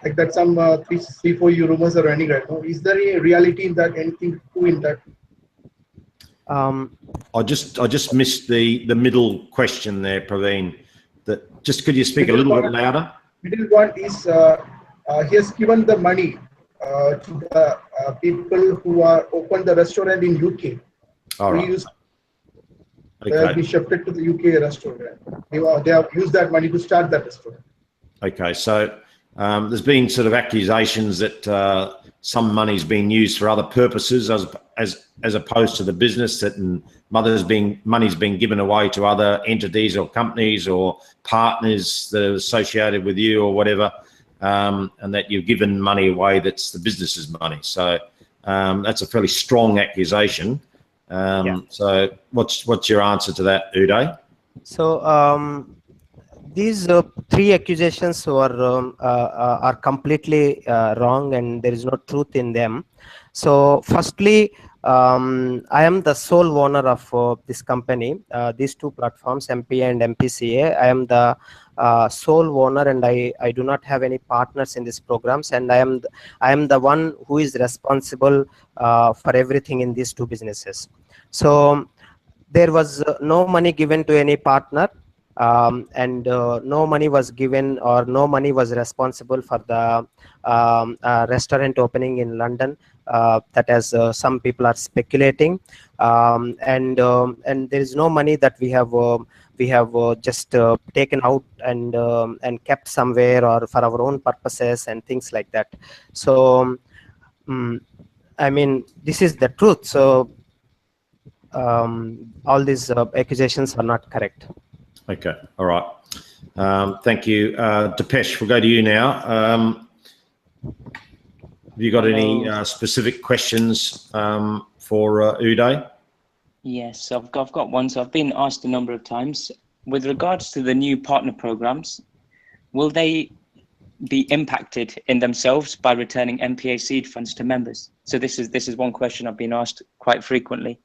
Speaker 3: Like that, some three, 4 rumors are running right now. Is there a reality in that? Anything true in that?
Speaker 1: I just missed the middle question there, Praveen. Just could you speak a little bit louder?
Speaker 3: Middle one is he has given the money to the people who are open the restaurant in UK.
Speaker 1: All right.
Speaker 3: They have been shifted to the UK restaurant. They have used that money to start that restaurant.
Speaker 1: Okay, so there's been sort of accusations that some money's being used for other purposes as opposed to the business, that money's being given away to other entities or companies or partners that are associated with you or whatever, and that you've given money away that's the business's money. So that's a fairly strong accusation. So what's your answer to that, Uday?
Speaker 7: So these three accusations are completely wrong, and there is no truth in them. So firstly, I am the sole owner of this company, these two platforms, MPA and MPCA. I am the sole owner, and I do not have any partners in these programs, and I am the one who is responsible for everything in these two businesses. So there was no money given to any partner, and no money was given, or no money was responsible for the restaurant opening in London, that as some people are speculating, and there is no money that we have just taken out and kept somewhere or for our own purposes and things like that. So I mean, this is the truth. So all these accusations are not correct.
Speaker 1: Okay, all right. Thank you. Depesh, we'll go to you now. Have you got any specific questions for Uday?
Speaker 2: Yes, I've got one. So I've been asked a number of times with regards to the new partner programs. Will they be impacted in themselves by returning MPA seed funds to members? So this is one question I've been asked quite frequently.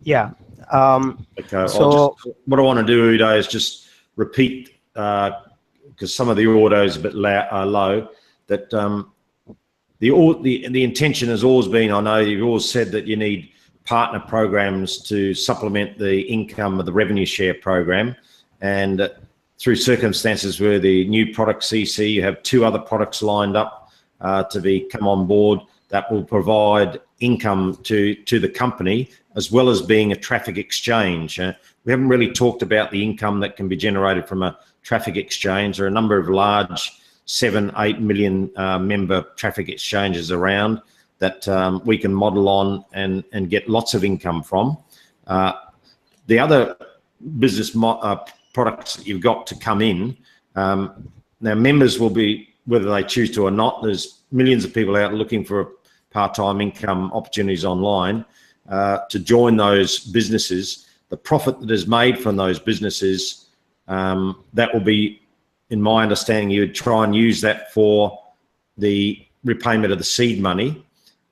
Speaker 7: Yeah.
Speaker 1: Okay. So what I want to do, Uday, is just repeat, because some of the audio is a bit low, that the intention has always been, I know you've always said that you need partner programs to supplement the income of the revenue share program, and through circumstances where the new product CC, you have 2 other products lined up to come on board that will provide income to the company, as well as being a traffic exchange. We haven't really talked about the income that can be generated from a traffic exchange. There are a number of large 7-8 million member traffic exchanges around that we can model on and get lots of income from. The other business products that you've got to come in, now members will be, whether they choose to or not, there's millions of people out looking for part-time income opportunities online. To join those businesses, the profit that is made from those businesses, that will be, in my understanding, you would try and use that for the repayment of the seed money.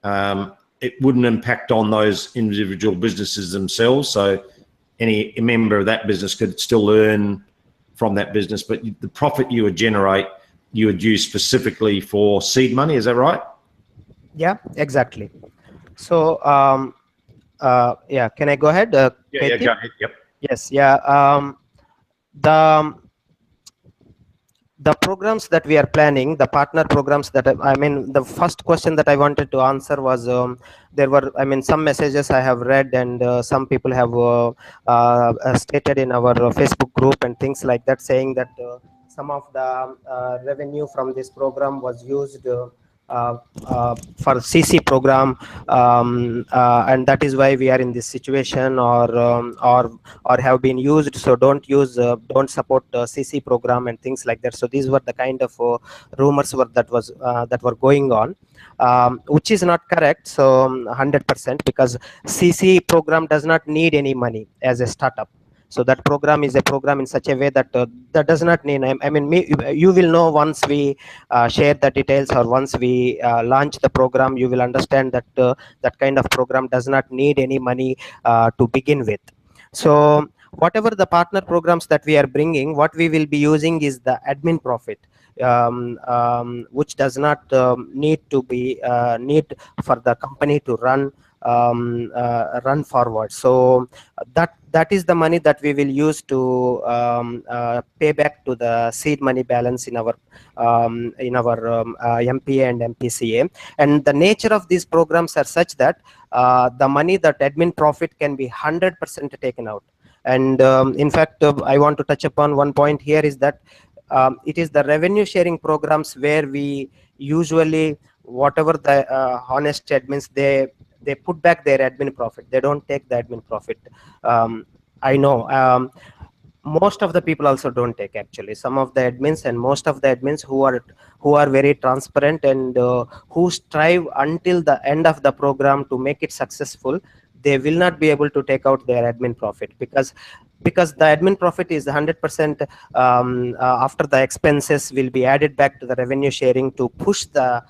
Speaker 1: It wouldn't impact on those individual businesses themselves, so any member of that business could still earn from that business, but the profit you would generate, you would use specifically for seed money. Is that right?
Speaker 7: Yeah, exactly. So yeah, can I go ahead?
Speaker 1: Yeah, go ahead. Yep.
Speaker 7: Yes, yeah. The programs that we are planning, the partner programs that I mean, the first question that I wanted to answer was there were, I mean, some messages I have read, and some people have stated in our Facebook group and things like that, saying that some of the revenue from this program was used for CC program, and that is why we are in this situation, or have been used. So don't use, don't support CC program and things like that. So these were the kind of rumors that were going on, which is not correct. So 100%, because CC program does not need any money as a startup. So that program is a program in such a way that that does not need, I mean, you will know once we share the details, or once we launch the program, you will understand that that kind of program does not need any money to begin with. So whatever the partner programs that we are bringing, what we will be using is the admin profit, which does not need to be need for the company to run forward. So that is the money that we will use to pay back to the seed money balance in our MPA and MPCA. And the nature of these programs are such that the money, that admin profit, can be 100% taken out. And in fact, I want to touch upon one point here, is that it is the revenue sharing programs where we usually, whatever the honest admins, they put back their admin profit. They don't take the admin profit. I know most of the people also don't take, actually. Some of the admins, and most of the admins who are very transparent, and who strive until the end of the program to make it successful, they will not be able to take out their admin profit, because the admin profit is 100% after the expenses will be added back to the revenue sharing, to push the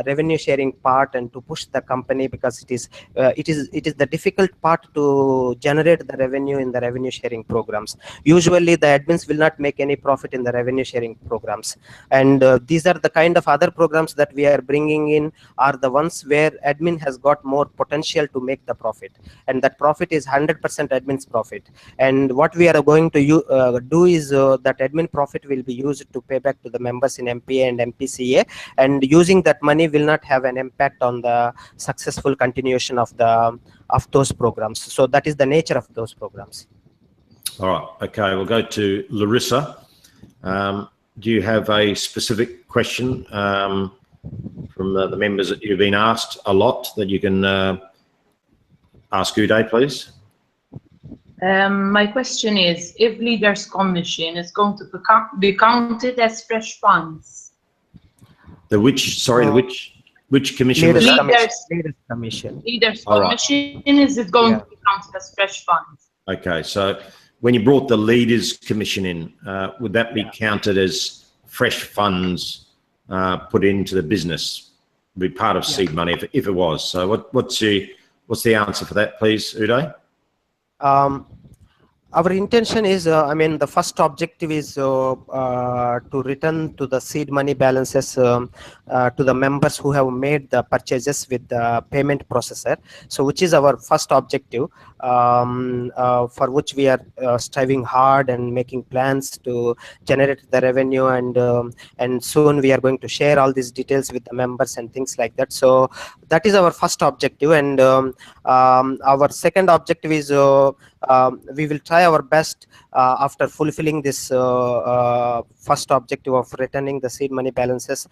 Speaker 7: revenue sharing part and to push the company, because it is the difficult part to generate the revenue in the revenue sharing programs. Usually the admins will not make any profit in the revenue sharing programs, and these are the kind of other programs that we are bringing in, are the ones where admin has got more potential to make the profit, and that profit is 100% admin's profit. And what we are going to do is that admin profit will be used to pay back to the members in MPA and MPCA, and using that money will not have an impact on the successful continuation of those programs. So that is the nature of those programs.
Speaker 1: All right. Okay. We'll go to Larissa. Do you have a specific question from the members that you've been asked a lot that you can ask Uday, please?
Speaker 8: My question is, if leaders' commission is going to be counted as fresh funds?
Speaker 1: The which? Sorry, the which commission?
Speaker 7: Leaders'
Speaker 8: commission.
Speaker 7: commission.
Speaker 8: Leaders' commission, is it going to be counted as fresh funds?
Speaker 1: Okay, so when you brought the leaders' commission in, would that be counted as fresh funds put into the business? Be part of seed money if it was. So what's the answer for that, please, Uday?
Speaker 7: Our intention is, I mean, the first objective is to return to the seed money balances to the members who have made the purchases with the payment processor. So which is our first objective, for which we are striving hard and making plans to generate the revenue, and soon we are going to share all these details with the members and things like that. So that is our first objective, and our second objective is we will try our best after fulfilling this first objective of returning the seed money balances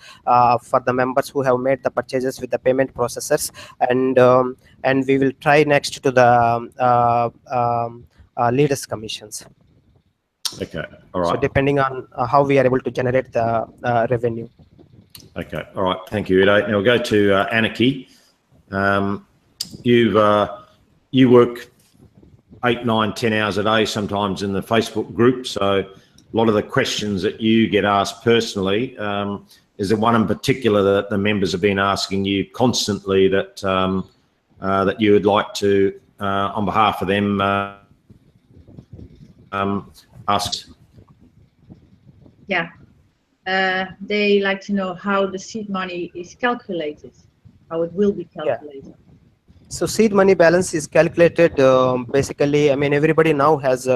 Speaker 7: for the members who have made the purchases with the payment processors, and we will try next to the leaders' commissions.
Speaker 1: Okay, all right.
Speaker 7: So depending on how we are able to generate the revenue.
Speaker 1: Okay, all right. Thank you, Uday. Now we'll go to Anarchy. You work 8, 9, 10 hours a day, sometimes in the Facebook group. So a lot of the questions that you get asked personally, is there one in particular that the members have been asking you constantly that that you would like to, on behalf of them, ask?
Speaker 9: Yeah, they like to know how the seed money is calculated, how it will be calculated.
Speaker 7: Yeah. So seed money balance is calculated basically, I mean, everybody now has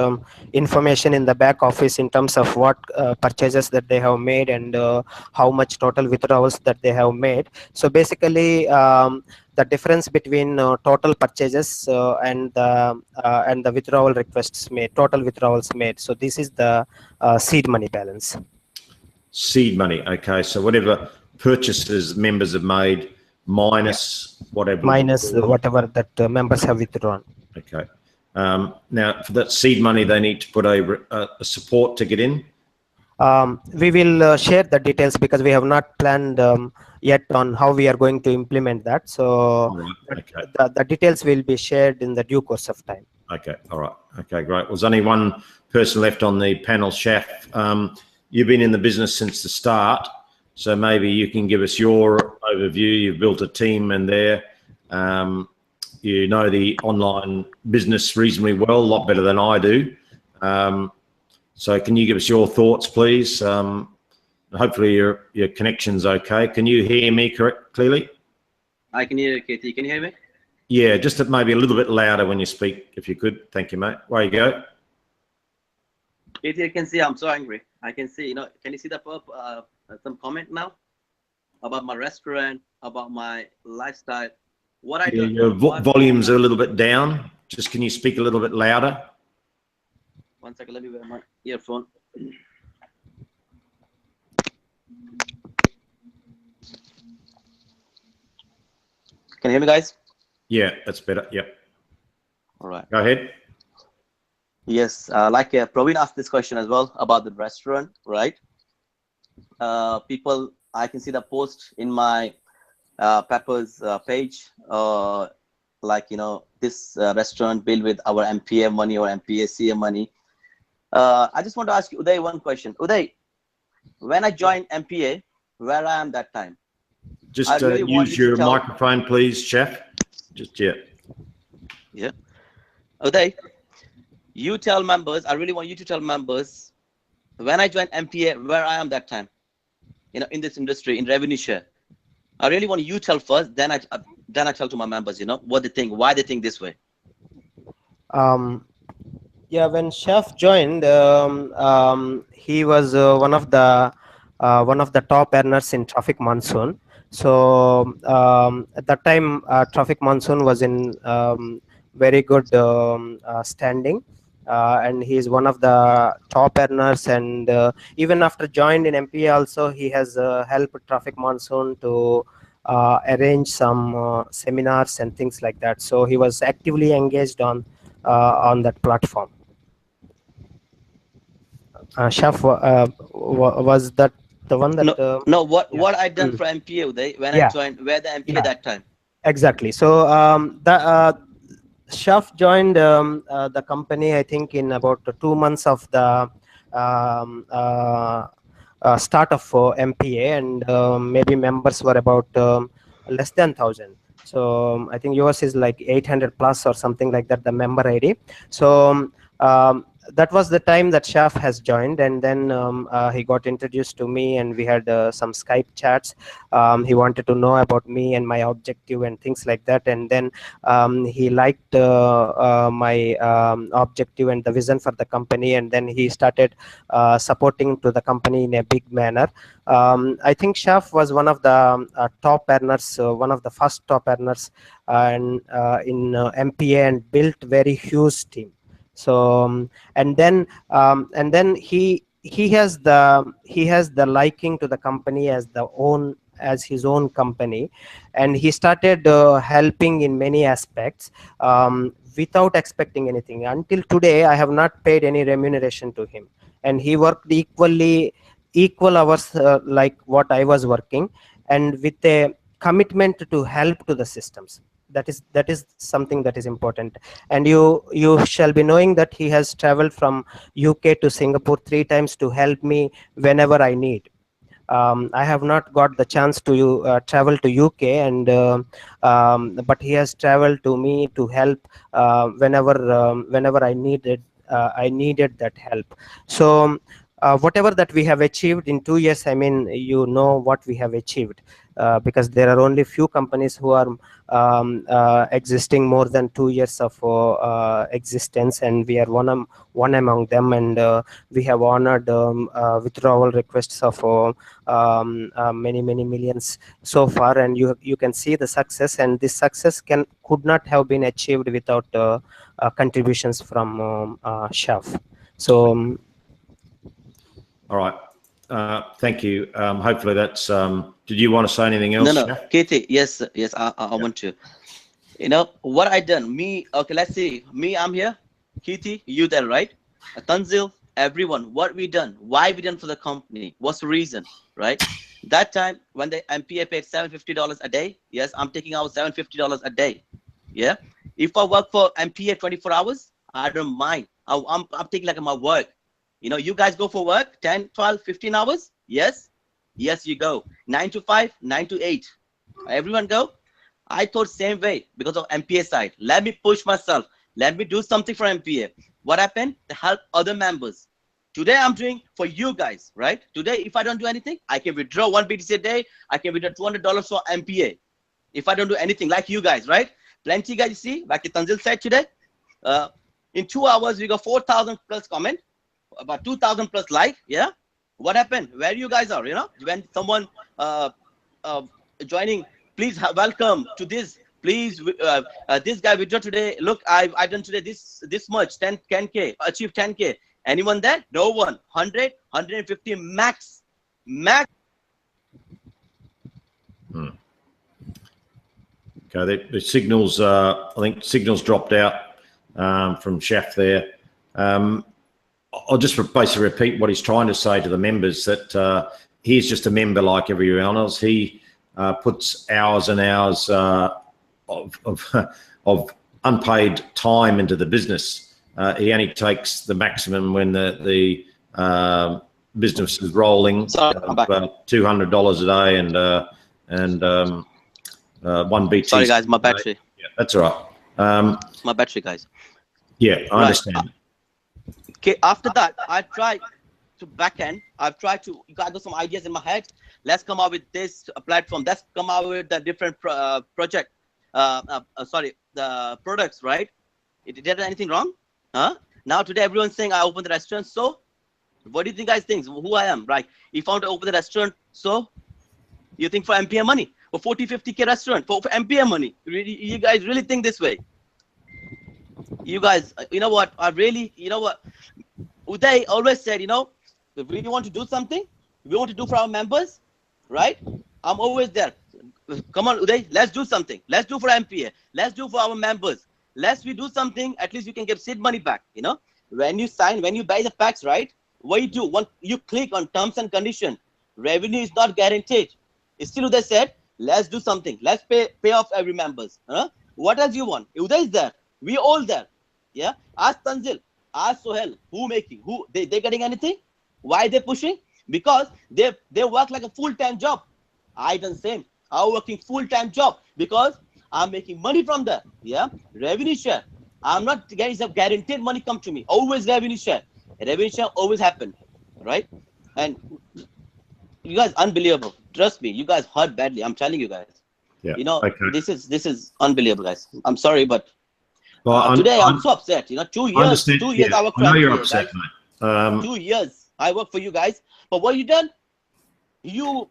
Speaker 7: information in the back office in terms of what purchases that they have made and how much total withdrawals that they have made. So basically the difference between total purchases and the withdrawal requests made, total withdrawals made. So this is the seed money balance.
Speaker 1: Seed money. Okay, so whatever purchases members have made minus whatever.
Speaker 7: Minus whatever that members have withdrawn.
Speaker 1: Okay. Now, for that seed money, they need to put a support to get in.
Speaker 7: We will share the details because we have not planned yet on how we are going to implement that. So
Speaker 1: okay.
Speaker 7: the details will be shared in the due course of time.
Speaker 1: Okay. All right. Okay, great. Well, there's only one person left on the panel, Shaf. You've been in the business since the start, so maybe you can give us your overview. You've built a team in there. You know the online business reasonably well, a lot better than I do. So can you give us your thoughts, please? Hopefully your connection's okay. Can you hear me clearly?
Speaker 4: I can hear you, Katie. Can you hear me?
Speaker 1: Yeah, just maybe a little bit louder when you speak, if you could. Thank you, mate. Where you go.
Speaker 4: Katie, I can see I'm so angry. I can see, can you see the some comment now about my restaurant, about my lifestyle? What I do?
Speaker 1: Your volumes are a little bit down. Just can you speak a little bit louder?
Speaker 4: 1 second, let me wear my earphone. Can you hear me, guys?
Speaker 1: Yeah, that's better. Yep.
Speaker 4: All right.
Speaker 1: Go ahead.
Speaker 4: Yes, like Praveen asked this question as well about the restaurant, right? People, I can see the post in my Pepper's page, like, this restaurant built with our MPA money or MPCA money. I just want to ask you, Uday, one question. Uday, when I joined MPA, where I am that time?
Speaker 1: Just really use your microphone, please, Chef. Just yet.
Speaker 4: Yeah. Uday, you tell members, I really want you to tell members, when I joined MPA, where I am that time, in this industry, in revenue share. I really want you to tell first, then I tell to my members, what they think, why they think this way.
Speaker 7: Yeah, when Chef joined, he was one of the top earners in Traffic Monsoon. So at that time, Traffic Monsoon was in very good standing, and he is one of the top earners. And even after joined in MPA, also he has helped Traffic Monsoon to arrange some seminars and things like that. So he was actively engaged on that platform. Chef, was that the one that?
Speaker 4: No. What I done for MPA when I joined, where the MPA that time?
Speaker 7: Exactly. So the Chef joined the company, I think, in about 2 months of the start of MPA, and maybe members were about less than 1,000. So I think yours is like 800 plus or something like that, the member ID. So that was the time that Chef has joined, and then he got introduced to me, and we had some Skype chats. He wanted to know about me and my objective and things like that, and then he liked my objective and the vision for the company, and then he started supporting to the company in a big manner. I think Chef was one of the top earners, one of the first top earners in MPA, and built very huge team. So and then he has the liking to the company as his own company, and he started helping in many aspects without expecting anything. Until today, I have not paid any remuneration to him, and he worked equal hours like what I was working, and with a commitment to help to the systems. That is something that is important. And you shall be knowing that he has traveled from UK to Singapore 3 times to help me whenever I need. I have not got the chance to travel to UK, and but he has traveled to me to help whenever I needed that help. So whatever that we have achieved in 2 years, I mean, what we have achieved, because there are only few companies who are existing more than 2 years of existence, and we are one among them, and we have honored withdrawal requests of many millions so far, and you can see the success, and this success could not have been achieved without contributions from Chef. So
Speaker 1: all right, Thank you. Hopefully that's. Did you want to say anything else?
Speaker 4: No, Katie. Yes, I want to. You know what I done? Me, okay. Let's see. Me, I'm here. Katie, you there, right? Tanzil, everyone. What we done? Why we done for the company? What's the reason, right? That time when the MPA paid $750 a day. Yes, I'm taking out $750 a day. Yeah. If I work for MPA 24 hours, I don't mind. I'm taking like my work. You know, you guys go for work 10, 12, 15 hours. Yes. Yes, you go 9 to 5, 9 to 8. Everyone go. I thought same way because of MPA side. Let me push myself. Let me do something for MPA. What happened? To help other members. Today I'm doing for you guys, right? Today, if I don't do anything, I can withdraw 1 BTC a day. I can withdraw $200 for MPA. If I don't do anything, like you guys, right? Plenty guys, you see, like Tanzil said today. In 2 hours, we got 4,000 plus comment, about 2,000 plus like. Yeah. What happened? Where you guys are, you know? When someone joining, please welcome to this. Please, this guy withdraw today. Look, I done today this much, 10K, achieve 10K. Anyone there? No one. 100, 150 max.
Speaker 1: Okay, the signals. I think signals dropped out from Shaf there. I'll just basically repeat what he's trying to say to the members, that he's just a member like everyone else. He puts hours and hours of unpaid time into the business. He only takes the maximum when the business is rolling. $200 a day and 1 BT.
Speaker 4: Sorry guys, my battery.
Speaker 1: Yeah, that's all right.
Speaker 4: My battery, guys.
Speaker 1: Yeah, I understand.
Speaker 4: Okay, after that, I tried to back end. I've tried to, I got some ideas in my head. Let's come out with this platform. Let's come out with the different project. The products, right? Did anything wrong? Huh? Now today everyone's saying I opened the restaurant. So what do you think guys think? Who I am, right? If I want to open the restaurant, so you think for MPA money? For 40, 50K restaurant, for MPA money? You guys really think this way? You guys, you know what? You know what? Uday always said, you know, if we want to do something, we want to do for our members, right? I'm always there. Come on, Uday, let's do something. Let's do for MPA. Let's do for our members. Let's we do something. At least you can get seed money back. You know, when you sign, when you buy the packs, right? What you do? You click on terms and condition. Revenue is not guaranteed. Still, Uday said, let's do something. Let's pay off every members. Huh? What else you want? Uday is there. We all there. Yeah. Ask Tanzil. Ask Sohel. Who making? Who they getting anything? Why they pushing? Because they work like a full-time job. I done same. I'm working full-time job because I'm making money from that. Yeah. Revenue share. I'm not getting some guaranteed money come to me. Always revenue share. Revenue share always happen. Right? And you guys unbelievable. Trust me, you guys hurt badly. I'm telling you guys.
Speaker 1: Yeah.
Speaker 4: You know,
Speaker 1: okay.
Speaker 4: this is unbelievable, guys. I'm sorry, but
Speaker 1: well,
Speaker 4: today I'm so upset. You know, 2 years. 2 years I worked for
Speaker 1: I know
Speaker 4: MPA,
Speaker 1: you're upset,
Speaker 4: guys.
Speaker 1: mate.
Speaker 4: 2 years I work for you guys. But what you done? You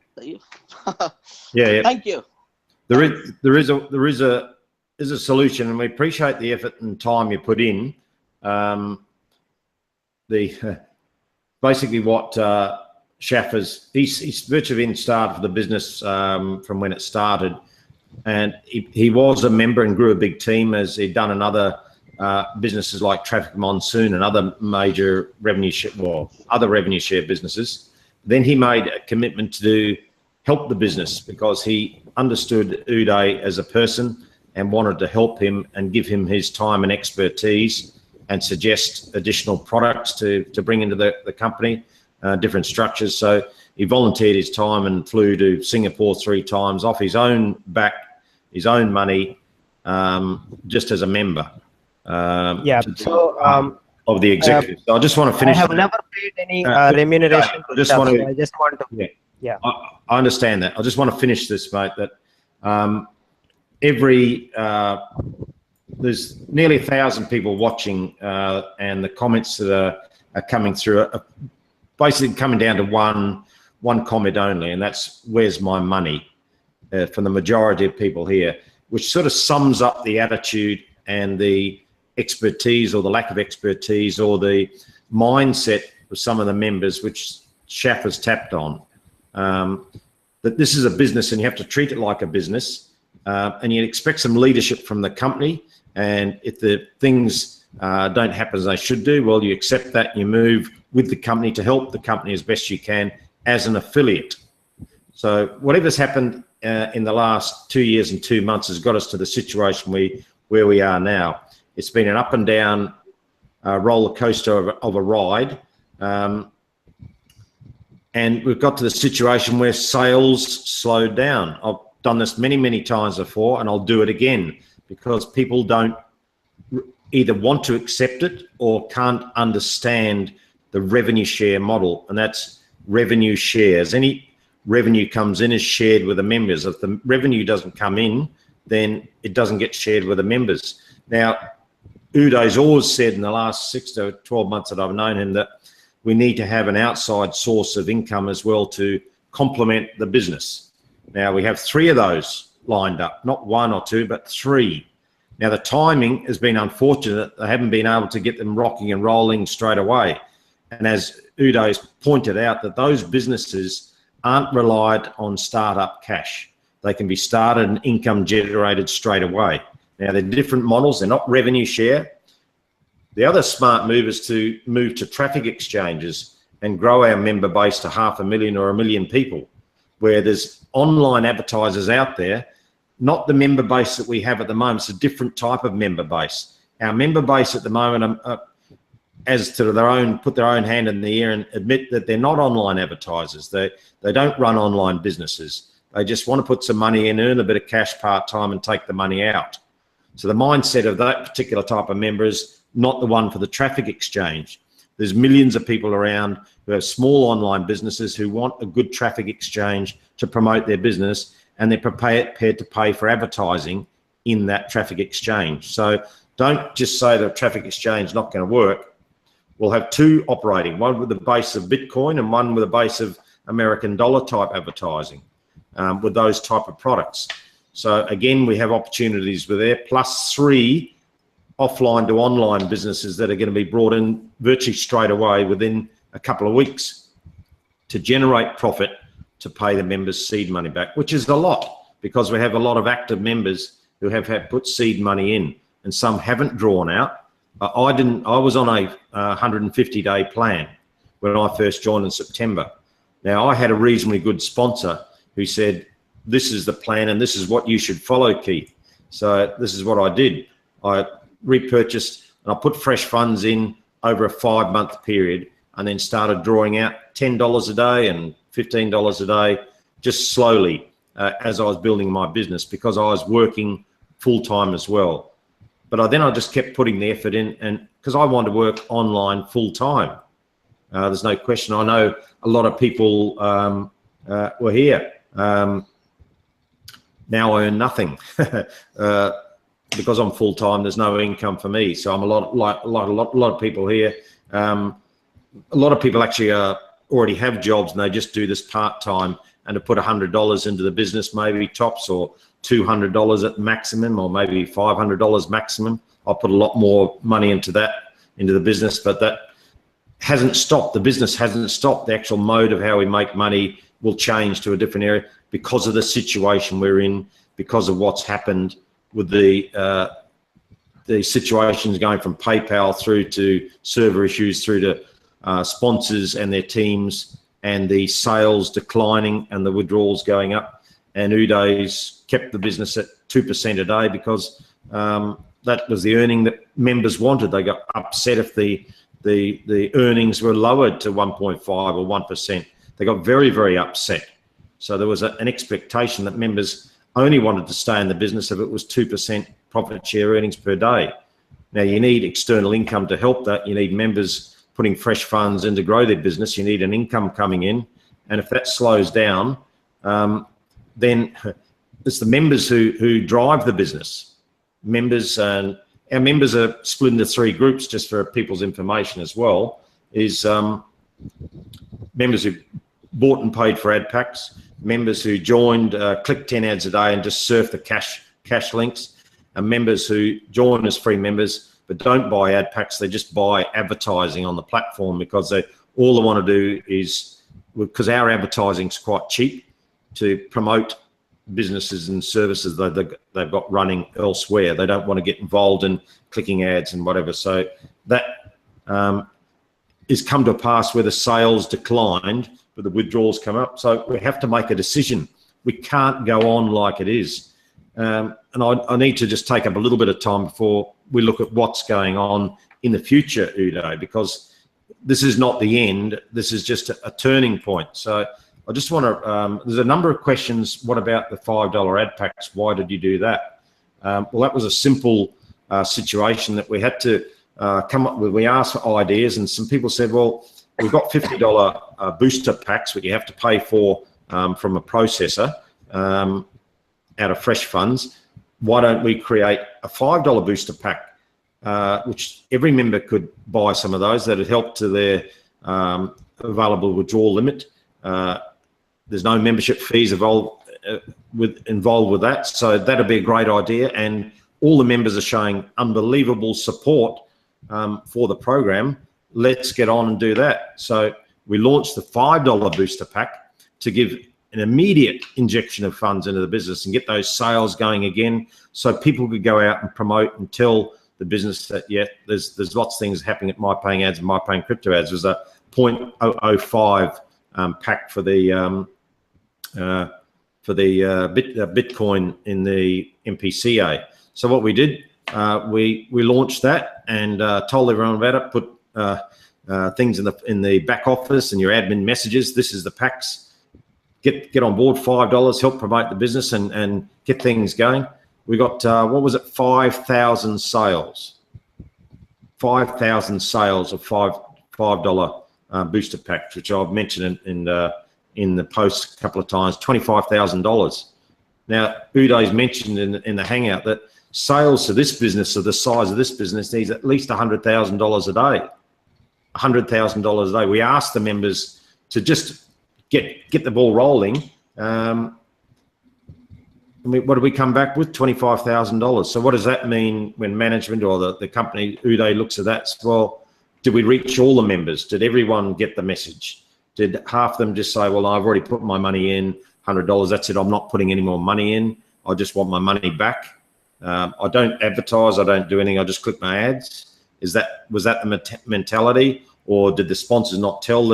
Speaker 1: yeah.
Speaker 4: Thank you.
Speaker 1: There is a solution, and we appreciate the effort and time you put in. Basically what Shaf is, he's virtually been started for the business from when it started, and he was a member and grew a big team as he'd done in other businesses like Traffic Monsoon and other major revenue share businesses. Then he made a commitment to help the business because he understood Uday as a person and wanted to help him and give him his time and expertise and suggest additional products to bring into the company, different structures. So he volunteered his time and flew to Singapore 3 times off his own back, his own money, just as a member.
Speaker 7: Yeah. So
Speaker 1: of the executive. So I just want to finish.
Speaker 7: I have never paid any remuneration.
Speaker 1: I just want to.
Speaker 7: Yeah.
Speaker 1: I understand that. I just want to finish this, mate. That there's nearly 1,000 people watching, and the comments that are coming through are basically coming down to one comment only, and that's "Where's my money?" From the majority of people here, which sort of sums up the attitude and the expertise or the lack of expertise or the mindset of some of the members, which Shaf has tapped on, that this is a business and you have to treat it like a business, and you expect some leadership from the company. And if the things don't happen as they should do, well, you accept that and you move with the company to help the company as best you can as an affiliate. So whatever's happened in the last 2 years and 2 months has got us to the situation where we are now. It's been an up and down roller coaster of a ride. And we've got to the situation where sales slowed down. I've done this many, many times before, and I'll do it again, because people don't either want to accept it or can't understand the revenue share model, and that's revenue shares. Any revenue comes in is shared with the members. If the revenue doesn't come in, then it doesn't get shared with the members. Now, Uday's always said in the last 6 to 12 months that I've known him that we need to have an outside source of income as well to complement the business. Now, we have 3 of those lined up, not 1 or 2, but 3. Now, the timing has been unfortunate. They haven't been able to get them rocking and rolling straight away. And as Uday's pointed out, that those businesses aren't relied on startup cash. They can be started and income generated straight away. Now, they're different models. They're not revenue share. The other smart move is to move to traffic exchanges and grow our member base to 500,000 or 1 million people, where there's online advertisers out there, not the member base that we have at the moment. It's a different type of member base. Our member base at the moment, as to their own, put their own hand in the air and admit that they're not online advertisers. They don't run online businesses. They just want to put some money in, earn a bit of cash part-time and take the money out. So the mindset of that particular type of member is not the one for the traffic exchange. There's millions of people around who have small online businesses who want a good traffic exchange to promote their business, and they're prepared to pay for advertising in that traffic exchange. So don't just say the traffic exchange is not going to work. We'll have 2 operating, one with the base of Bitcoin and one with a base of American dollar type advertising, with those type of products. So again, we have opportunities with there, plus 3 offline to online businesses that are going to be brought in virtually straight away within a couple of weeks to generate profit to pay the members seed money back, which is a lot, because we have a lot of active members who have had put seed money in, and some haven't drawn out. I was on a 150-day plan when I first joined in September. Now, I had a reasonably good sponsor who said, this is the plan and this is what you should follow, Keith. So this is what I did. I repurchased and I put fresh funds in over a 5-month period, and then started drawing out $10 a day and $15 a day, just slowly as I was building my business, because I was working full-time as well. But then I just kept putting the effort in, and because I wanted to work online full-time. There's no question. I know a lot of people were here. Now I earn nothing. Because I'm full-time, there's no income for me. So I'm a lot of people here. A lot of people actually already have jobs and they just do this part-time, and to put $100 into the business, maybe tops, or $200 at maximum, or maybe $500 maximum. I'll put a lot more money into the business, but that hasn't stopped. The business hasn't stopped. The actual mode of how we make money will change to a different area because of the situation we're in, because of what's happened with the situations going from PayPal through to server issues, through to sponsors and their teams, and the sales declining and the withdrawals going up. And Uday's kept the business at 2% a day because that was the earning that members wanted. They got upset if the earnings were lowered to 1.5 or 1%. They got very, very upset. So there was an expectation that members only wanted to stay in the business if it was 2% profit share earnings per day. Now, you need external income to help that. You need members putting fresh funds in to grow their business. You need an income coming in. And if that slows down, then it's the members who drive the business. Members, and our members are split into 3 groups, just for people's information as well, is members who bought and paid for ad packs, members who joined, clicked 10 ads a day and just surf the cash links, and members who join as free members but don't buy ad packs. They just buy advertising on the platform because all they want to do is because our advertising's quite cheap to promote businesses and services that they've got running elsewhere. They don't want to get involved in clicking ads and whatever. So that is come to a pass where the sales declined, but the withdrawals come up. So we have to make a decision. We can't go on like it is. And I need to just take up a little bit of time before we look at what's going on in the future, Uday, because this is not the end. This is just a turning point. So I just want to, there's a number of questions. What about the $5 ad packs? Why did you do that? Well, that was a simple situation that we had to come up with. We asked for ideas, and some people said, well, we've got $50 booster packs, which you have to pay for from a processor out of fresh funds. Why don't we create a $5 booster pack, which every member could buy some of those that would help to their available withdrawal limit. There's no membership fees involved with that, so that'd be a great idea. And all the members are showing unbelievable support for the program. Let's get on and do that. So we launched the $5 booster pack to give an immediate injection of funds into the business and get those sales going again, so people could go out and promote and tell the business that, yeah, there's lots of things happening at My Paying Ads and My Paying Crypto Ads. There's a 0.005 pack for the Bitcoin in the MPCA. So what we did, we launched that and told everyone about it. Put things in the back office and your admin messages. This is the packs. Get on board, $5, help promote the business and get things going. We got, what was it, 5,000 sales. 5,000 sales of $5 booster packs, which I've mentioned in the post a couple of times, $25,000. Now, Uday's mentioned in the Hangout that sales to this business, of the size of this business, needs at least $100,000 a day. $100,000 a day. We asked the members to just get the ball rolling. What do we come back with? $25,000. So what does that mean when management or the company, Uday, looks at that? Well, did we reach all the members? Did everyone get the message? Did half of them just say, well, I've already put my money in, $100, that's it, I'm not putting any more money in, I just want my money back? I don't advertise, I don't do anything, I just click my ads. Was that the mentality? Or did the sponsors not tell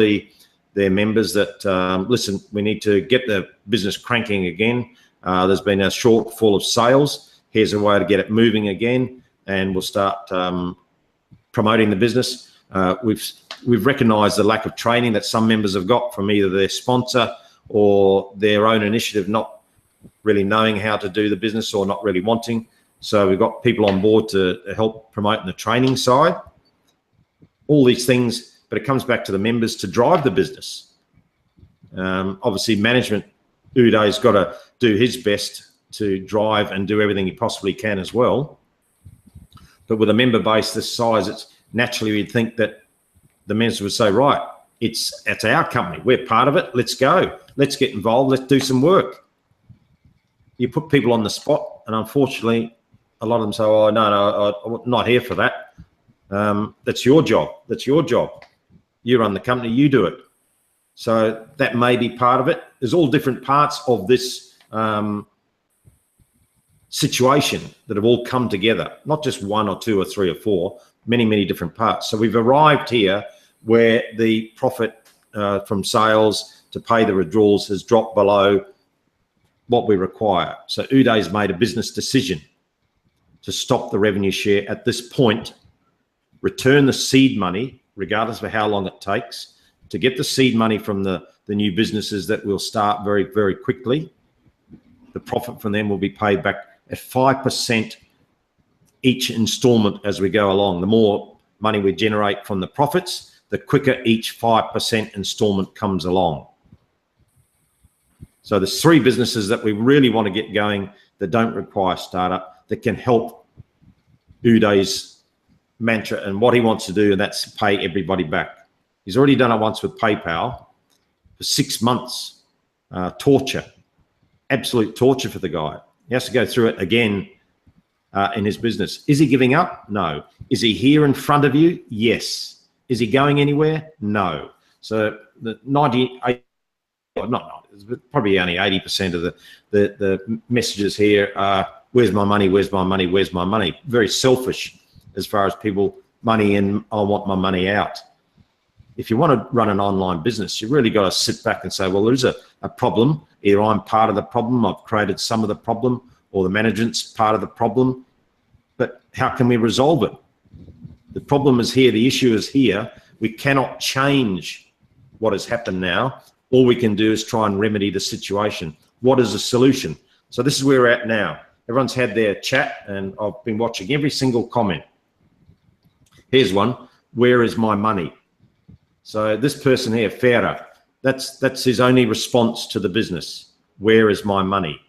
Speaker 1: their members that, listen, we need to get the business cranking again. There's been a shortfall of sales. Here's a way to get it moving again, and we'll start promoting the business. We've recognised the lack of training that some members have got from either their sponsor or their own initiative, not really knowing how to do the business or not really wanting. So we've got people on board to help promote in the training side. All these things, but it comes back to the members to drive the business. Obviously, management, Uday's got to do his best to drive and do everything he possibly can as well. But with a member base this size, it's naturally we'd think that the members would say, right, it's our company, we're part of it, let's go, let's get involved, let's do some work. You put people on the spot, and unfortunately, a lot of them say, oh, no, I'm not here for that. That's your job. That's your job. You run the company, you do it. So that may be part of it. There's all different parts of this situation that have all come together, not just one or two or three or four, many, many different parts. So we've arrived here where the profit from sales to pay the withdrawals has dropped below what we require. So Uday's made a business decision to stop the revenue share at this point, return the seed money, regardless of how long it takes, to get the seed money from the new businesses that will start very, very quickly. The profit from them will be paid back at 5% each installment as we go along. The more money we generate from the profits, the quicker each 5% installment comes along. So there's three businesses that we really want to get going that don't require startup, that can help Uday's mantra and what he wants to do, and that's pay everybody back. He's already done it once with PayPal for 6 months. Torture, absolute torture for the guy. He has to go through it again in his business. Is he giving up? No. Is he here in front of you? Yes. Is he going anywhere? No. So the 98% not, probably only 80% of the messages here are, where's my money, where's my money, where's my money? Very selfish as far as people, money in, I want my money out. If you want to run an online business, you really got to sit back and say, well, there's a problem. Either I'm part of the problem, I've created some of the problem, or the management's part of the problem, but how can we resolve it? The problem is here, the issue is here. We cannot change what has happened now. All we can do is try and remedy the situation. What is the solution? So this is where we're at now. Everyone's had their chat and I've been watching every single comment. Here's one, where is my money? So this person here, Farah, that's his only response to the business. Where is my money?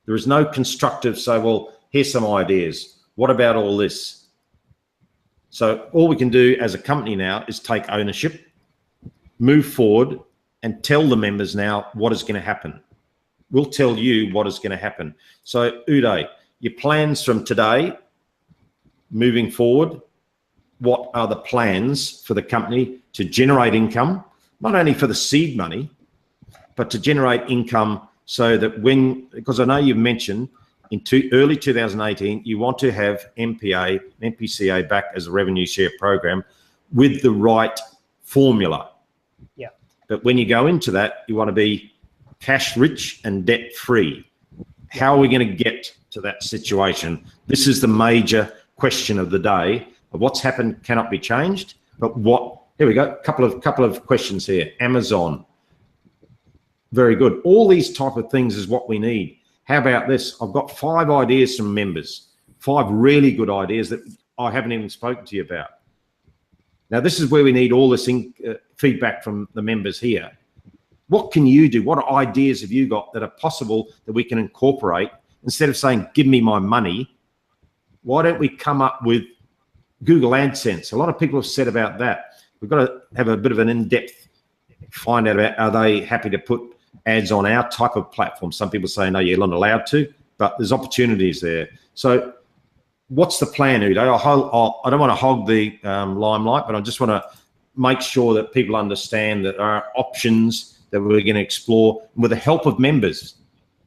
Speaker 1: There is no constructive say, well, here's some ideas. What about all this? So all we can do as a company now is take ownership, move forward, and tell the members now what is going to happen. We'll tell you what is going to happen. So Uday, your plans from today, moving forward, what are the plans for the company to generate income, not only for the seed money, but to generate income so that because I know you've mentioned in early 2018, you want to have MPA, MPCA back as a revenue share program with the right formula.
Speaker 7: Yeah.
Speaker 1: But when you go into that, you want to be cash rich and debt free. How are we going to get to that situation? This is the major question of the day. What's happened cannot be changed, but here we go, couple of questions here. Amazon, very good. All these type of things is what we need. How about this? I've got 5 ideas from members, 5 really good ideas that I haven't even spoken to you about. Now, this is where we need all this feedback from the members here. What can you do? What ideas have you got that are possible that we can incorporate? Instead of saying, give me my money, why don't we come up with Google AdSense? A lot of people have said about that. We've got to have a bit of an in-depth find out about, are they happy to put ads on our type of platform? Some people say, no, you're not allowed to, but there's opportunities there. So what's the plan, Uday? I don't want to hog the limelight, but I just want to make sure that people understand that there are options that we're going to explore with the help of members.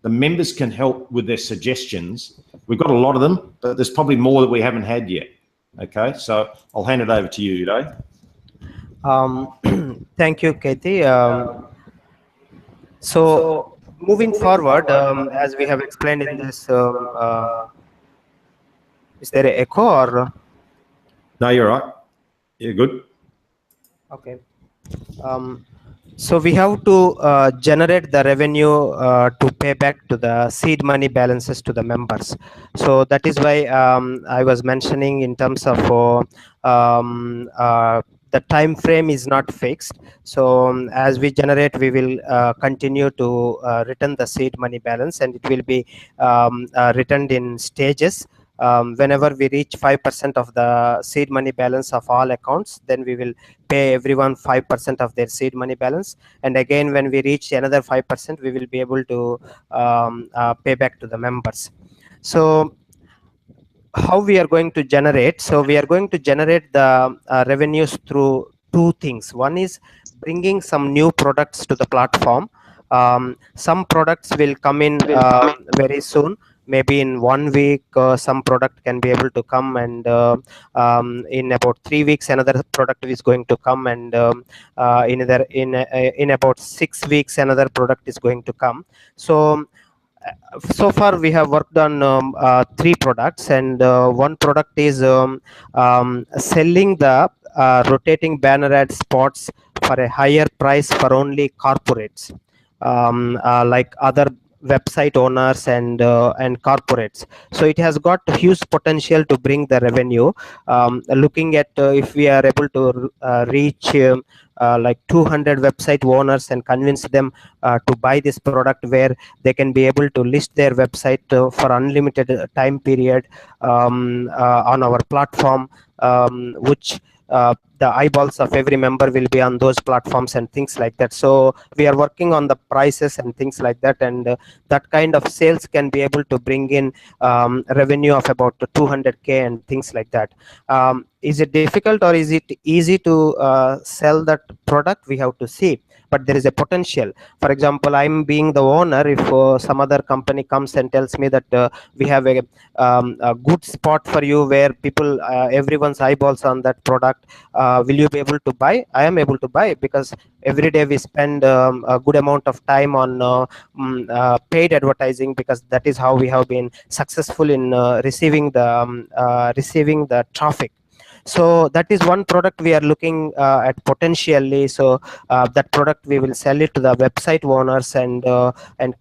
Speaker 1: The members can help with their suggestions. We've got a lot of them, but there's probably more that we haven't had yet. Okay, so I'll hand it over to you, Uday.
Speaker 7: Thank you, Katie. So moving forward, as we have explained in this, is there an echo or?
Speaker 1: No, you're right. You're good.
Speaker 7: Okay. So we have to generate the revenue to pay back to the seed money balances to the members. So that is why I was mentioning in terms of the time frame is not fixed. So as we generate, we will continue to return the seed money balance, and it will be returned in stages. Whenever we reach 5% of the seed money balance of all accounts, then we will pay everyone 5% of their seed money balance. And again, when we reach another 5%, we will be able to pay back to the members. So how we are going to generate? So we are going to generate the revenues through 2 things. One is bringing some new products to the platform. Some products will come in very soon. Maybe in 1 week, some product can be able to come, and in about 3 weeks, another product is going to come, and in about 6 weeks, another product is going to come. So far we have worked on 3 products, and 1 product is selling the rotating banner ad spots for a higher price for only corporates, like other website owners and corporates. So it has got huge potential to bring the revenue. Looking at if we are able to reach like 200 website owners and convince them to buy this product, where they can be able to list their website for unlimited time period on our platform, which the eyeballs of every member will be on those platforms and things like that. So we are working on the prices and things like that, and that kind of sales can be able to bring in revenue of about 200K and things like that. Is it difficult or is it easy to sell that product? We have to see, but there is a potential. For example, I'm being the owner. If some other company comes and tells me that we have a good spot for you where people, everyone's eyeballs on that product, will you be able to buy? I am able to buy, because every day we spend a good amount of time on paid advertising, because that is how we have been successful in receiving the traffic. So that is one product we are looking at potentially. So that product we will sell it to the website owners and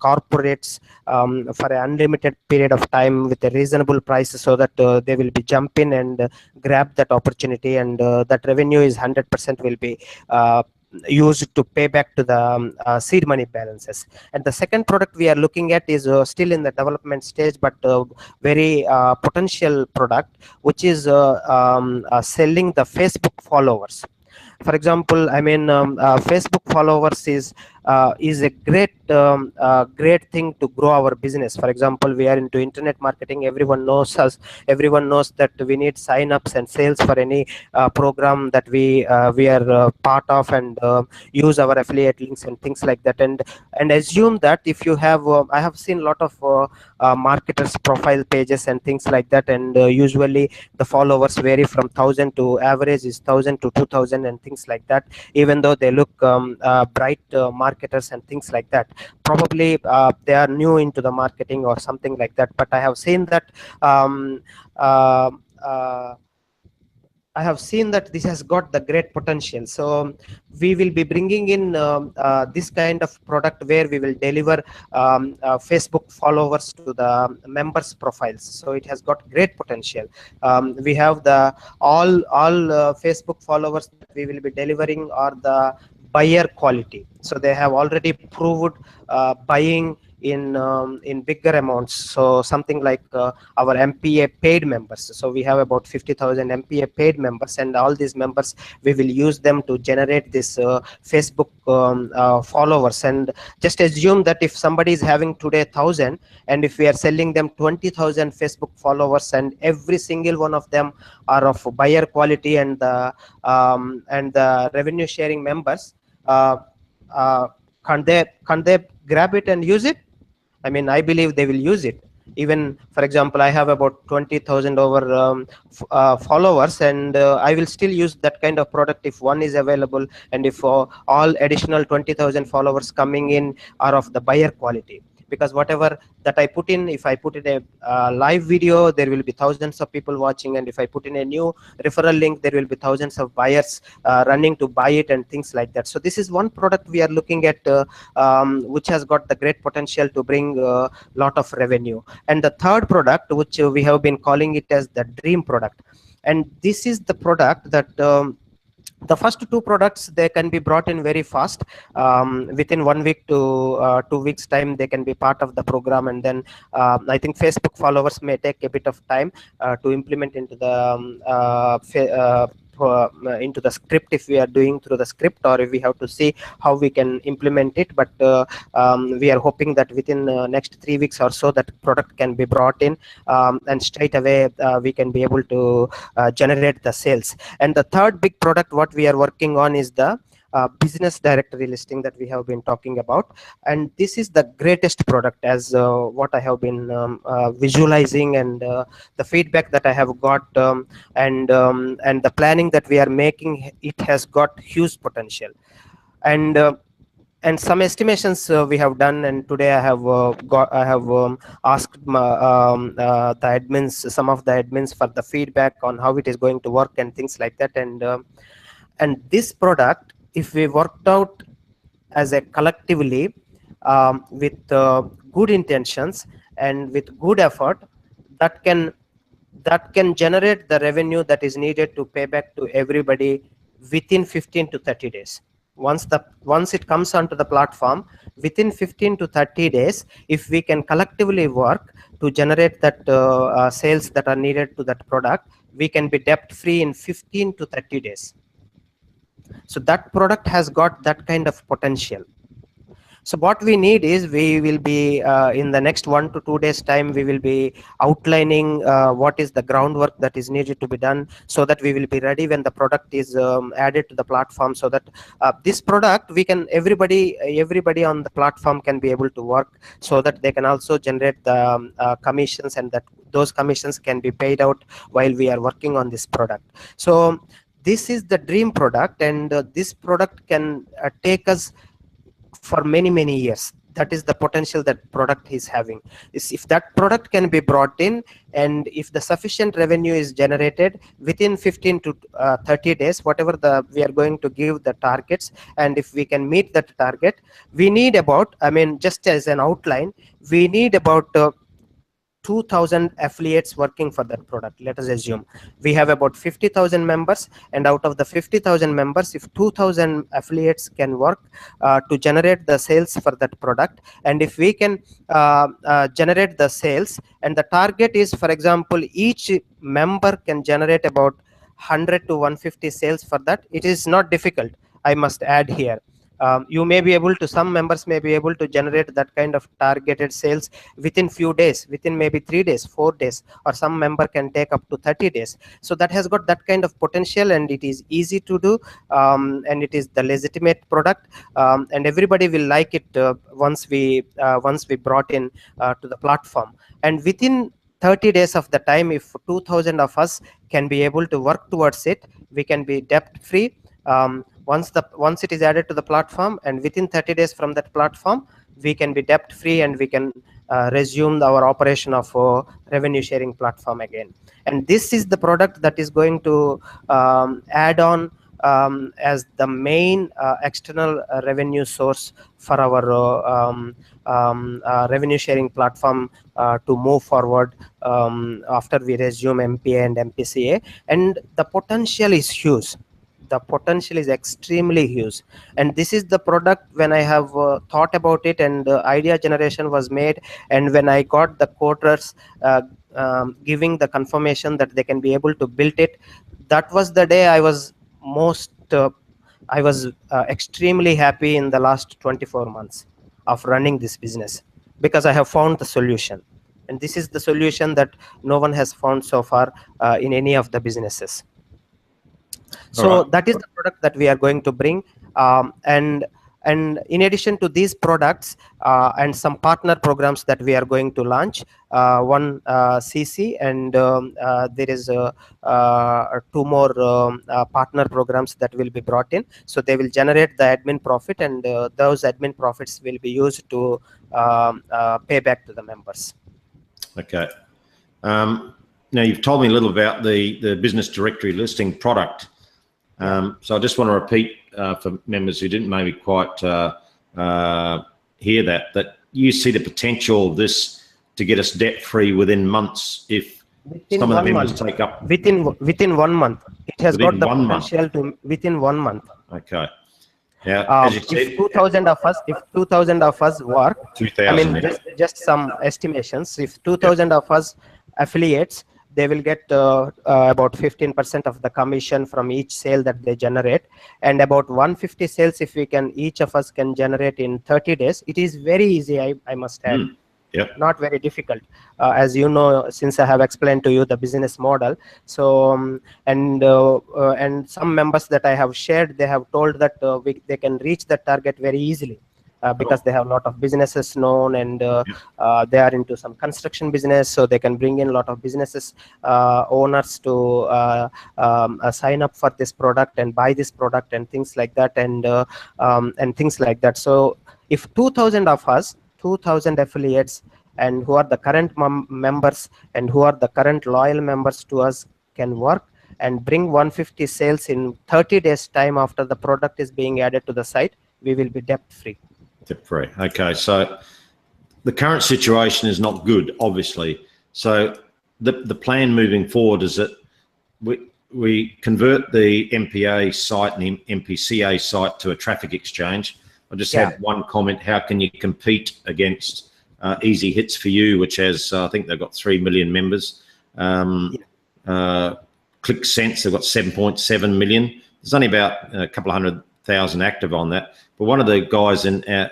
Speaker 7: corporates for an unlimited period of time with a reasonable price, so that they will be jump in and grab that opportunity, and that revenue is 100% will be used to pay back to the seed money balances. And the second product we are looking at is still in the development stage, but very potential product, which is selling the Facebook followers. For example, I mean, Facebook followers is a great thing to grow our business. For example, we are into internet marketing. Everyone knows us. Everyone knows that we need sign-ups and sales for any program that we are part of, and use our affiliate links and things like that. And assume that if you have, I have seen a lot of marketers profile pages and things like that, and usually the followers vary from 1,000 to average is 1,000 to 2,000 and things like that, even though they look bright marketers and things like that. Probably they are new into the marketing or something like that, but I have seen that I have seen that this has got the great potential. So we will be bringing in this kind of product where we will deliver Facebook followers to the members' profiles. So it has got great potential. We have the all Facebook followers that we will be delivering are the buyer quality. So they have already proved buying in bigger amounts. So something like our MPA paid members. So we have about 50,000 MPA paid members, and all these members, we will use them to generate this Facebook followers. And just assume that if somebody is having today 1,000, and if we are selling them 20,000 Facebook followers, and every single one of them are of buyer quality, and the revenue sharing members, can they grab it and use it? I mean, I believe they will use it. Even, for example, I have about 20,000 over followers, and I will still use that kind of product if one is available, and if all additional 20,000 followers coming in are of the buyer quality. Because whatever that I put in, if I put in a live video, there will be thousands of people watching, and if I put in a new referral link, there will be thousands of buyers running to buy it and things like that. So this is one product we are looking at, which has got the great potential to bring a lot of revenue. And the third product, which we have been calling it as the dream product, and this is the product that the first two products, they can be brought in very fast. Within 1 week to 2 weeks time, they can be part of the program. And then I think Facebook followers may take a bit of time to implement into the into the script, if we are doing through the script, or if we have to see how we can implement it. But we are hoping that within next 3 weeks or so, that product can be brought in, and straight away we can be able to generate the sales. And the third big product what we are working on is the business directory listing that we have been talking about. And this is the greatest product, as what I have been visualizing, and the feedback that I have got, and the planning that we are making, it has got huge potential. And some estimations we have done, and today I have asked the admins, some of the admins, for the feedback on how it is going to work and things like that. And this product, if we worked out as a collectively, with good intentions and with good effort, that can generate the revenue that is needed to pay back to everybody within 15 to 30 days. Once it comes onto the platform, within 15 to 30 days, if we can collectively work to generate that sales that are needed to that product, we can be debt free in 15 to 30 days. So that product has got that kind of potential. So what we need is, we will be in the next 1 to 2 days time, we will be outlining what is the groundwork that is needed to be done, so that we will be ready when the product is added to the platform, so that this product, we can, everybody on the platform can be able to work, so that they can also generate the commissions, and that those commissions can be paid out while we are working on this product. So this is the dream product, and this product can take us for many years. That is the potential that product is having. Is if that product can be brought in, and if the sufficient revenue is generated within 15 to 30 days, whatever we are going to give the targets, and if we can meet that target, we need about, I mean, just as an outline, we need about 2,000 affiliates working for that product. Let us assume we have about 50,000 members, and out of the 50,000 members, if 2,000 affiliates can work to generate the sales for that product, and if we can generate the sales, and the target is, for example, each member can generate about 100 to 150 sales for that. It is not difficult, I must add here. You may be able to, some members may be able to generate that kind of targeted sales within few days, within maybe 3 days, 4 days, or some member can take up to 30 days. So that has got that kind of potential, and it is easy to do, and it is the legitimate product, and everybody will like it once we brought in to the platform. And within 30 days of the time, if 2,000 of us can be able to work towards it, we can be debt free. Once it is added to the platform, and within 30 days from that platform, we can be debt free, and we can resume our operation of revenue sharing platform again. And this is the product that is going to add on as the main external revenue source for our revenue sharing platform to move forward after we resume MPA and MPCA. And the potential is huge. The potential is extremely huge, and this is the product. When I have thought about it, and idea generation was made, and when I got the quoters giving the confirmation that they can be able to build it, that was the day I was extremely happy in the last 24 months of running this business, because I have found the solution, and this is the solution that no one has found so far in any of the businesses. So that is the product that we are going to bring, and in addition to these products and some partner programs that we are going to launch, one CC, and there is 2 more partner programs that will be brought in. So they will generate the admin profit, and those admin profits will be used to pay back to the members.
Speaker 1: Okay. Now you've told me a little about the business directory listing product. So I just want to repeat for members who didn't maybe quite hear that you see the potential of this to get us debt free within months if some of the members take up
Speaker 7: within 1 month. It has got the potential to within 1 month.
Speaker 1: Okay. Yeah.
Speaker 7: If 2,000 of us work, I mean, just some estimations. If 2,000 of us affiliates, they will get about 15% of the commission from each sale that they generate, and about 150 sales if we can, each of us can generate in 30 days. It is very easy, I must add.
Speaker 1: Yep.
Speaker 7: Not very difficult, as you know, since I have explained to you the business model. So and some members that I have shared, they have told that they can reach that target very easily. Because they have a lot of businesses known, and they are into some construction business, so they can bring in a lot of businesses owners to sign up for this product and buy this product and things like that, and things like that. So if 2,000 of us, 2,000 affiliates, and who are the current members and who are the current loyal members to us can work and bring 150 sales in 30 days time after the product is being added to the site, we will be debt free.
Speaker 1: Debt-free. Okay, so the current situation is not good, obviously. So the plan moving forward is that we convert the MPA site and the MPCA site to a traffic exchange. I just had one comment. How can you compete against Easy Hits for You, which has, I think they've got 3 million members. ClickSense, they've got 7.7 million. There's only about a couple of 100,000 active on that. But one of the guys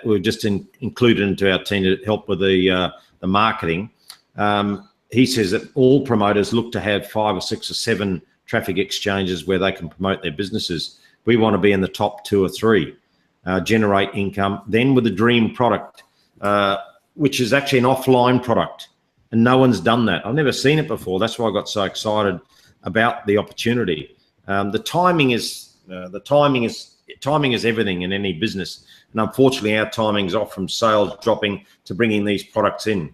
Speaker 1: we've just included into our team to help with the marketing. He says that all promoters look to have 5 or 6 or 7 traffic exchanges where they can promote their businesses. We want to be in the top 2 or 3, generate income. Then with the dream product, which is actually an offline product, and no one's done that. I've never seen it before. That's why I got so excited about the opportunity. The timing is everything in any business, and unfortunately, our timing is off from sales dropping to bringing these products in.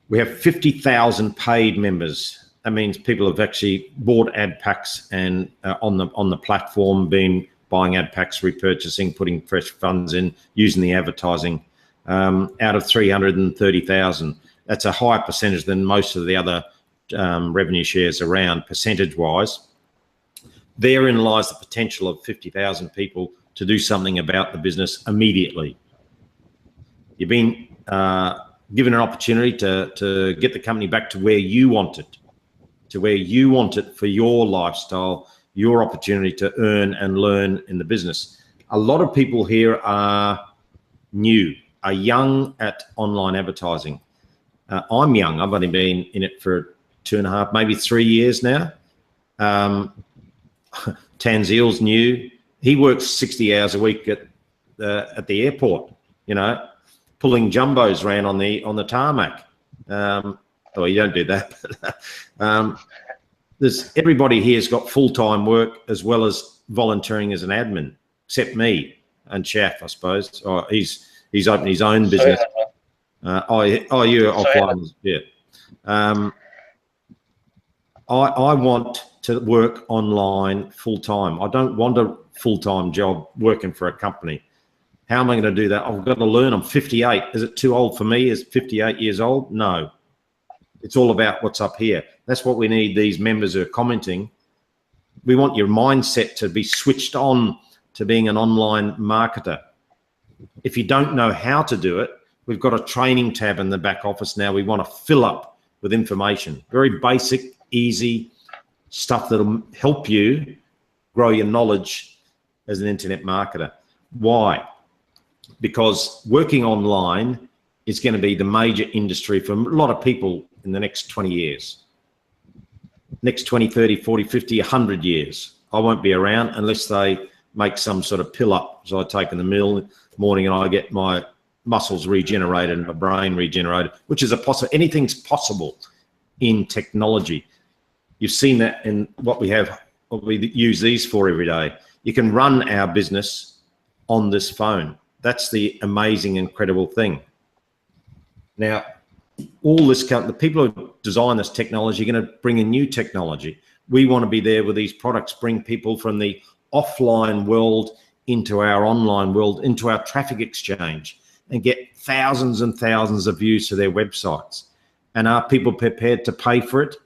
Speaker 1: We have 50,000 paid members. That means people have actually bought ad packs and on the platform, been buying ad packs, repurchasing, putting fresh funds in, using the advertising. Out of 330,000, that's a higher percentage than most of the other revenue shares around, percentage-wise. Therein lies the potential of 50,000 people to do something about the business immediately. You've been given an opportunity to get the company back to where you want it, for your lifestyle, your opportunity to earn and learn in the business. A lot of people here are new, are young at online advertising. I'm young. I've only been in it for 2.5, maybe 3 years now. Tanzil's new. He works 60 hours a week at the airport, you know, pulling jumbos around on the tarmac. Well, you don't do that. But, everybody here's got full-time work as well as volunteering as an admin, except me and Chaff, I suppose. Oh, he's opened his own business. You're offline, yeah. I want to work online full-time. I don't want a full-time job working for a company. How am I going to do that? I've got to learn. I'm 58. Is it too old for me? Is 58 years old? No. It's all about what's up here. That's what we need, these members who are commenting. We want your mindset to be switched on to being an online marketer. If you don't know how to do it, we've got a training tab in the back office now. We want to fill up with information. Very basic, easy stuff that'll help you grow your knowledge as an internet marketer. Why? Because working online is going to be the major industry for a lot of people in the next 20 years. Next 20, 30, 40, 50, 100 years. I won't be around unless they make some sort of pill up. So I take in the morning and I get my muscles regenerated and my brain regenerated, which is anything's possible in technology. You've seen that in what we use these for every day. You can run our business on this phone. That's the amazing, incredible thing. Now, the people who design this technology are going to bring in new technology. We want to be there with these products, bring people from the offline world into our online world, into our traffic exchange, and get thousands and thousands of views to their websites. And are people prepared to pay for it?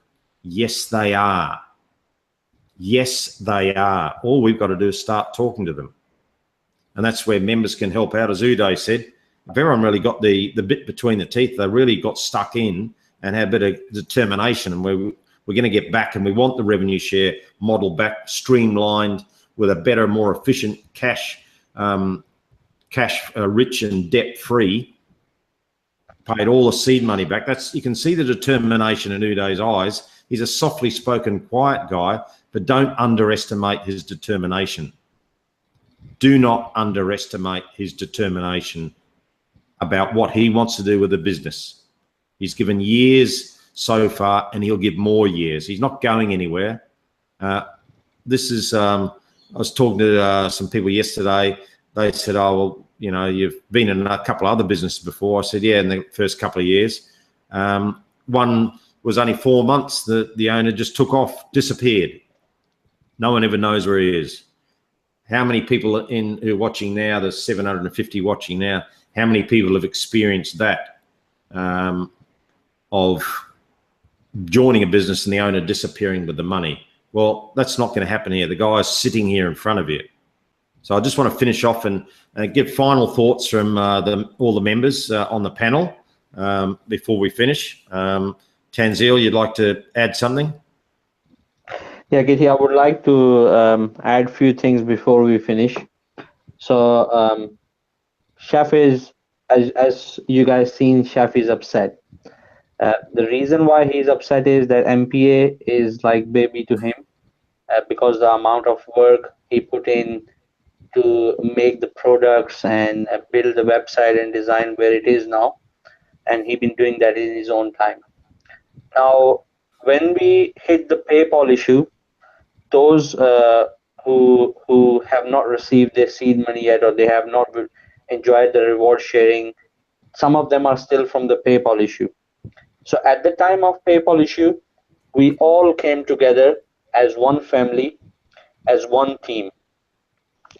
Speaker 1: Yes, they are. Yes, they are. All we've got to do is start talking to them. And that's where members can help out. As Uday said, if everyone really got the bit between the teeth, they really got stuck in and had a bit of determination, and we're going to get back, and we want the revenue share model back, streamlined with a better, more efficient cash rich and debt free, paid all the seed money back. You can see the determination in Uday's eyes. He's a softly spoken, quiet guy, but don't underestimate his determination. Do not underestimate his determination about what he wants to do with the business. He's given years so far, and he'll give more years. He's not going anywhere. I was talking to some people yesterday. They said, oh, well, you know, you've been in a couple of other businesses before. I said, yeah, in the first couple of years. One was only 4 months. The owner just took off, disappeared. No one ever knows where he is. How many people who are watching now, there's 750 watching now, how many people have experienced that, of joining a business and the owner disappearing with the money? Well, that's not going to happen here. The guy's sitting here in front of you. So I just want to finish off and give final thoughts from all the members on the panel before we finish. Tanzil, you'd like to add something?
Speaker 6: Yeah, Kitty, I would like to add a few things before we finish. So, Chef is, as you guys seen, Chef is upset. The reason why he's upset is that MPA is like baby to him, because the amount of work he put in to make the products and build the website and design where it is now, and he been doing that in his own time. Now, when we hit the PayPal issue, those who have not received their seed money yet, or they have not enjoyed the reward sharing, some of them are still from the PayPal issue. So at the time of PayPal issue, we all came together as one family, as one team,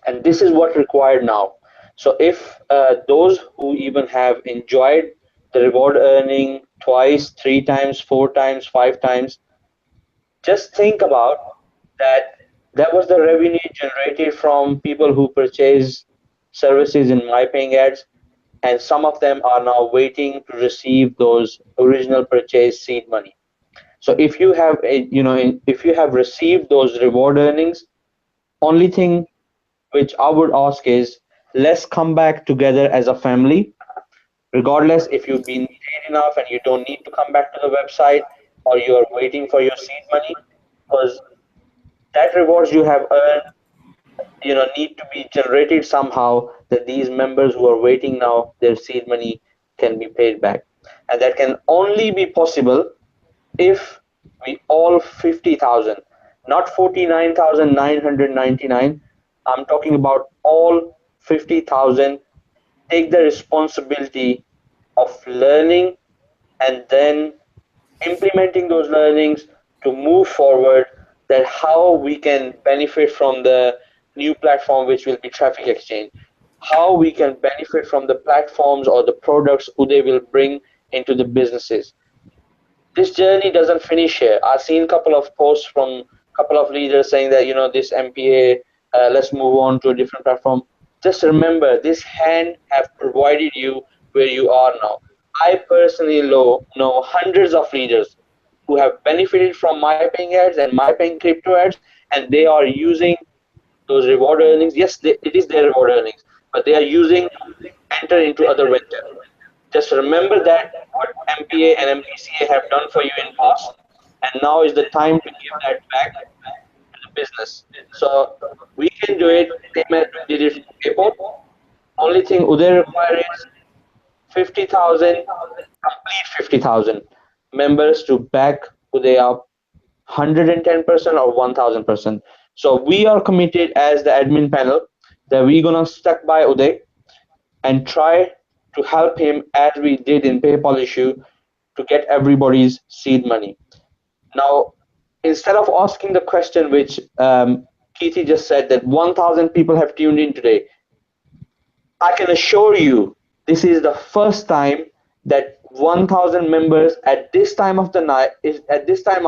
Speaker 6: and this is what required now. So if those who even have enjoyed the reward earning twice, 3 times, 4 times, 5 times, just think about that. That was the revenue generated from people who purchase services in My Paying Ads, and some of them are now waiting to receive those original purchase seed money. So if you have if you have received those reward earnings, only thing which I would ask is, let's come back together as a family, regardless if you've been paid enough and you don't need to come back to the website, or you're waiting for your seed money, because that rewards you have earned, need to be generated somehow, that these members who are waiting now, their seed money can be paid back. And that can only be possible if we all 50,000, not 49,999. I'm talking about all 50,000 take the responsibility of learning and then implementing those learnings to move forward, that how we can benefit from the new platform, which will be Traffic Exchange, how we can benefit from the platforms or the products Uday will bring into the businesses. This journey doesn't finish here. I've seen a couple of posts from a couple of leaders saying that, this MPA, let's move on to a different platform. Just remember, this hand have provided you where you are now. I personally know hundreds of leaders who have benefited from My Paying Ads and My Paying Crypto Ads, and they are using those reward earnings. Yes, it is their reward earnings, but they are using to enter into other ventures. Just remember that what MPA and MPCA have done for you in past, and now is the time to give that back to the business. So we can do it same as we did it for PayPal. Only thing Uday requires is 50,000, complete 50,000 members to back Uday up 110% or 1,000%. So we are committed as the admin panel that we're gonna stuck by Uday and try to help him, as we did in PayPal issue, to get everybody's seed money. Now, instead of asking the question which Keithy just said, that 1,000 people have tuned in today, I can assure you this is the first time that 1,000 members at this time of the night is at this time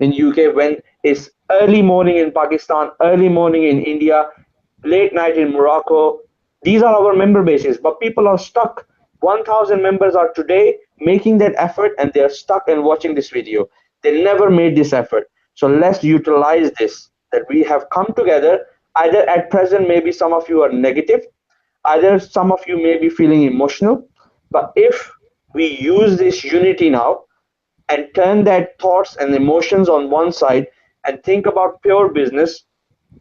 Speaker 6: in UK, when it's early morning in Pakistan, early morning in India, late night in Morocco. These are our member bases, but people are stuck. 1,000 members are today making that effort, and they are stuck and watching this video. They never made this effort. So let's utilize this, that we have come together. Either at present, maybe some of you are negative, either some of you may be feeling emotional, but if we use this unity now and turn that thoughts and emotions on one side and think about pure business,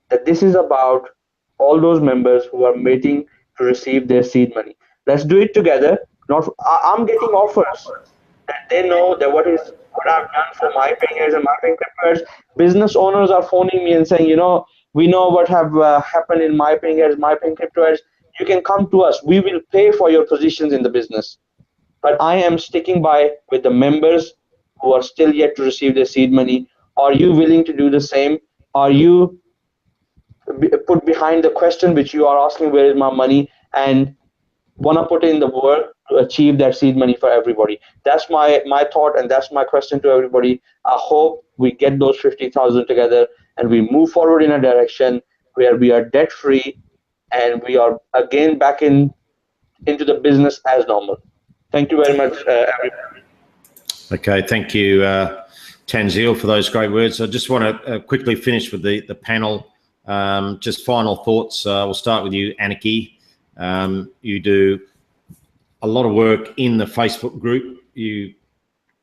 Speaker 6: that this is about all those members who are waiting to receive their seed money. Let's do it together. I'm getting offers that they know that what I've done for My Paying Ads and My Paying Crypto Ads. Business owners are phoning me and saying, we know what have happened in My Paying Ads, My Paying Crypto Ads. You can come to us. We will pay for your positions in the business. But I am sticking by with the members who are still yet to receive their seed money. Are you willing to do the same? Are you put behind the question which you are asking, where is my money, and want to put in the work to achieve that seed money for everybody? That's my thought, and that's my question to everybody. I hope we get those 50,000 together and we move forward in a direction where we are debt free and we are again back into the business as normal. Thank you very much, everybody.
Speaker 1: Okay, thank you, Tanzil, for those great words. I just want to quickly finish with the panel. Just final thoughts. We'll start with you, Aniki. You do a lot of work in the Facebook group. You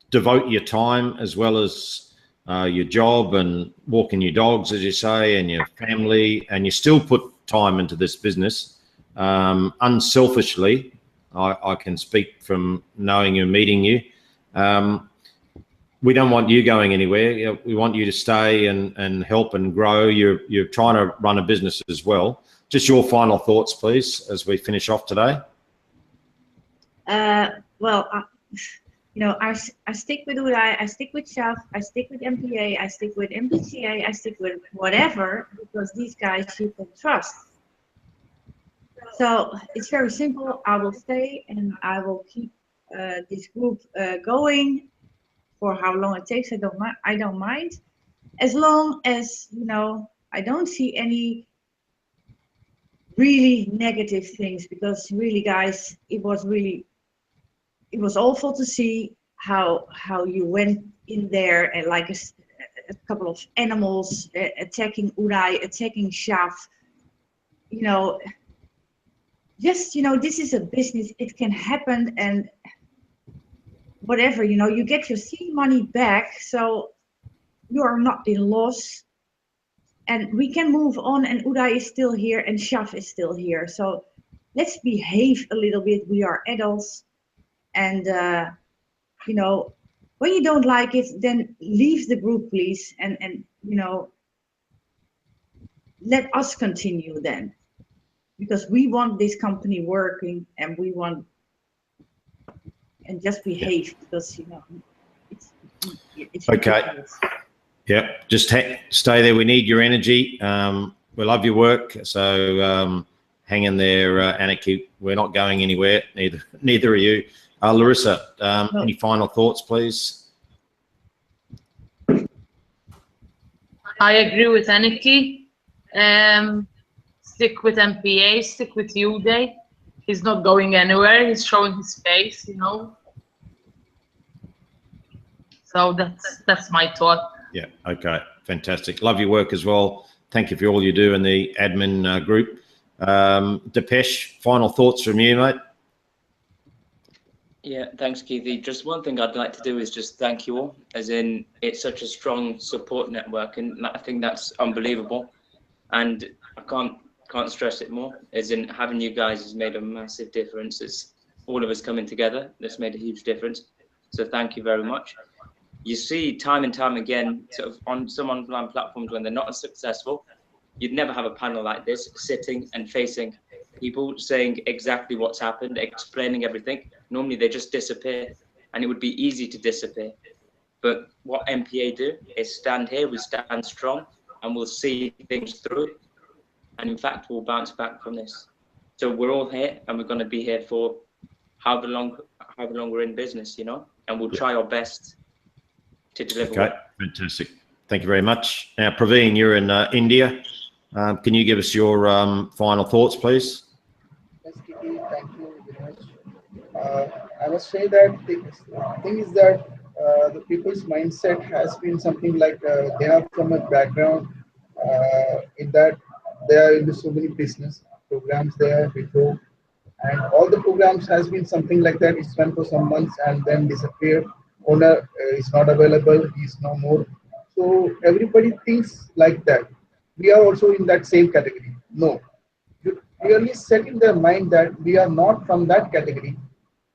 Speaker 1: devote your time as well as your job and walking your dogs, as you say, and your family, and you still put time into this business unselfishly. I can speak from knowing you and meeting you. We don't want you going anywhere. We want you to stay and help and grow. You're trying to run a business as well. Just your final thoughts, please, as we finish off today.
Speaker 9: Well, you know, I stick with Uday, I stick with Shaf, I stick with MPA, I stick with MPCA, I stick with whatever, because these guys you can trust. So it's very simple. I will stay and I will keep this group going for how long it takes. I don't mind, as long as, you know, I don't see any really negative things, because really, guys, it was awful to see how you went in there and like a couple of animals attacking Uday, attacking Shaf. You know, just, you know, this is a business. It can happen, and whatever, you know, you get your seed money back, so you are not in loss, and we can move on. And Uday is still here, and Shaf is still here. So let's behave a little bit. We are adults. And, you know, when you don't like it, then leave the group, please. And you know, let us continue then. Because we want this company working, and we want, and just behave, because, you know, it's
Speaker 1: okay.
Speaker 9: ridiculous.
Speaker 1: Yep, just stay there. We need your energy. We love your work. So hang in there, Aniki. We're not going anywhere, neither are you. Larissa, any final thoughts, please?
Speaker 8: I agree with Aniki. Stick with MPA, stick with Uday. He's not going anywhere. He's showing his face, you know. So that's my thought.
Speaker 1: Yeah, okay, fantastic. Love your work as well. Thank you for all you do in the admin group. Depesh, final thoughts from you, mate?
Speaker 2: Yeah, thanks, Keithy. Just one thing I'd like to do is just thank you all, as in it's such a strong support network, and I think that's unbelievable. And I can't stress it more, as in having you guys has made a massive difference. It's all of us coming together that's made a huge difference. So thank you very much. You see time and time again, sort of on some online platforms, when they're not as successful, you'd never have a panel like this sitting and facing people, saying exactly what's happened, explaining everything. Normally they just disappear, and it would be easy to disappear. But what MPA do is stand here, we stand strong, and we'll see things through. And in fact, we'll bounce back from this. So we're all here, and we're going to be here for however long we're in business, you know, and we'll try our best to deliver.
Speaker 1: Okay, fantastic. Thank you very much. Now, Praveen, you're in India. Can you give us your final thoughts, please?
Speaker 3: Yes, Kitty, thank you very much. I must say that the thing is that the people's mindset has been something like they are from a background in that they are into so many business programs there before, and all the programs has been something like that. It's run for some months and then disappear. Owner is not available, he is no more. So everybody thinks like that. We are also in that same category. No, you clearly set in their mind that we are not from that category.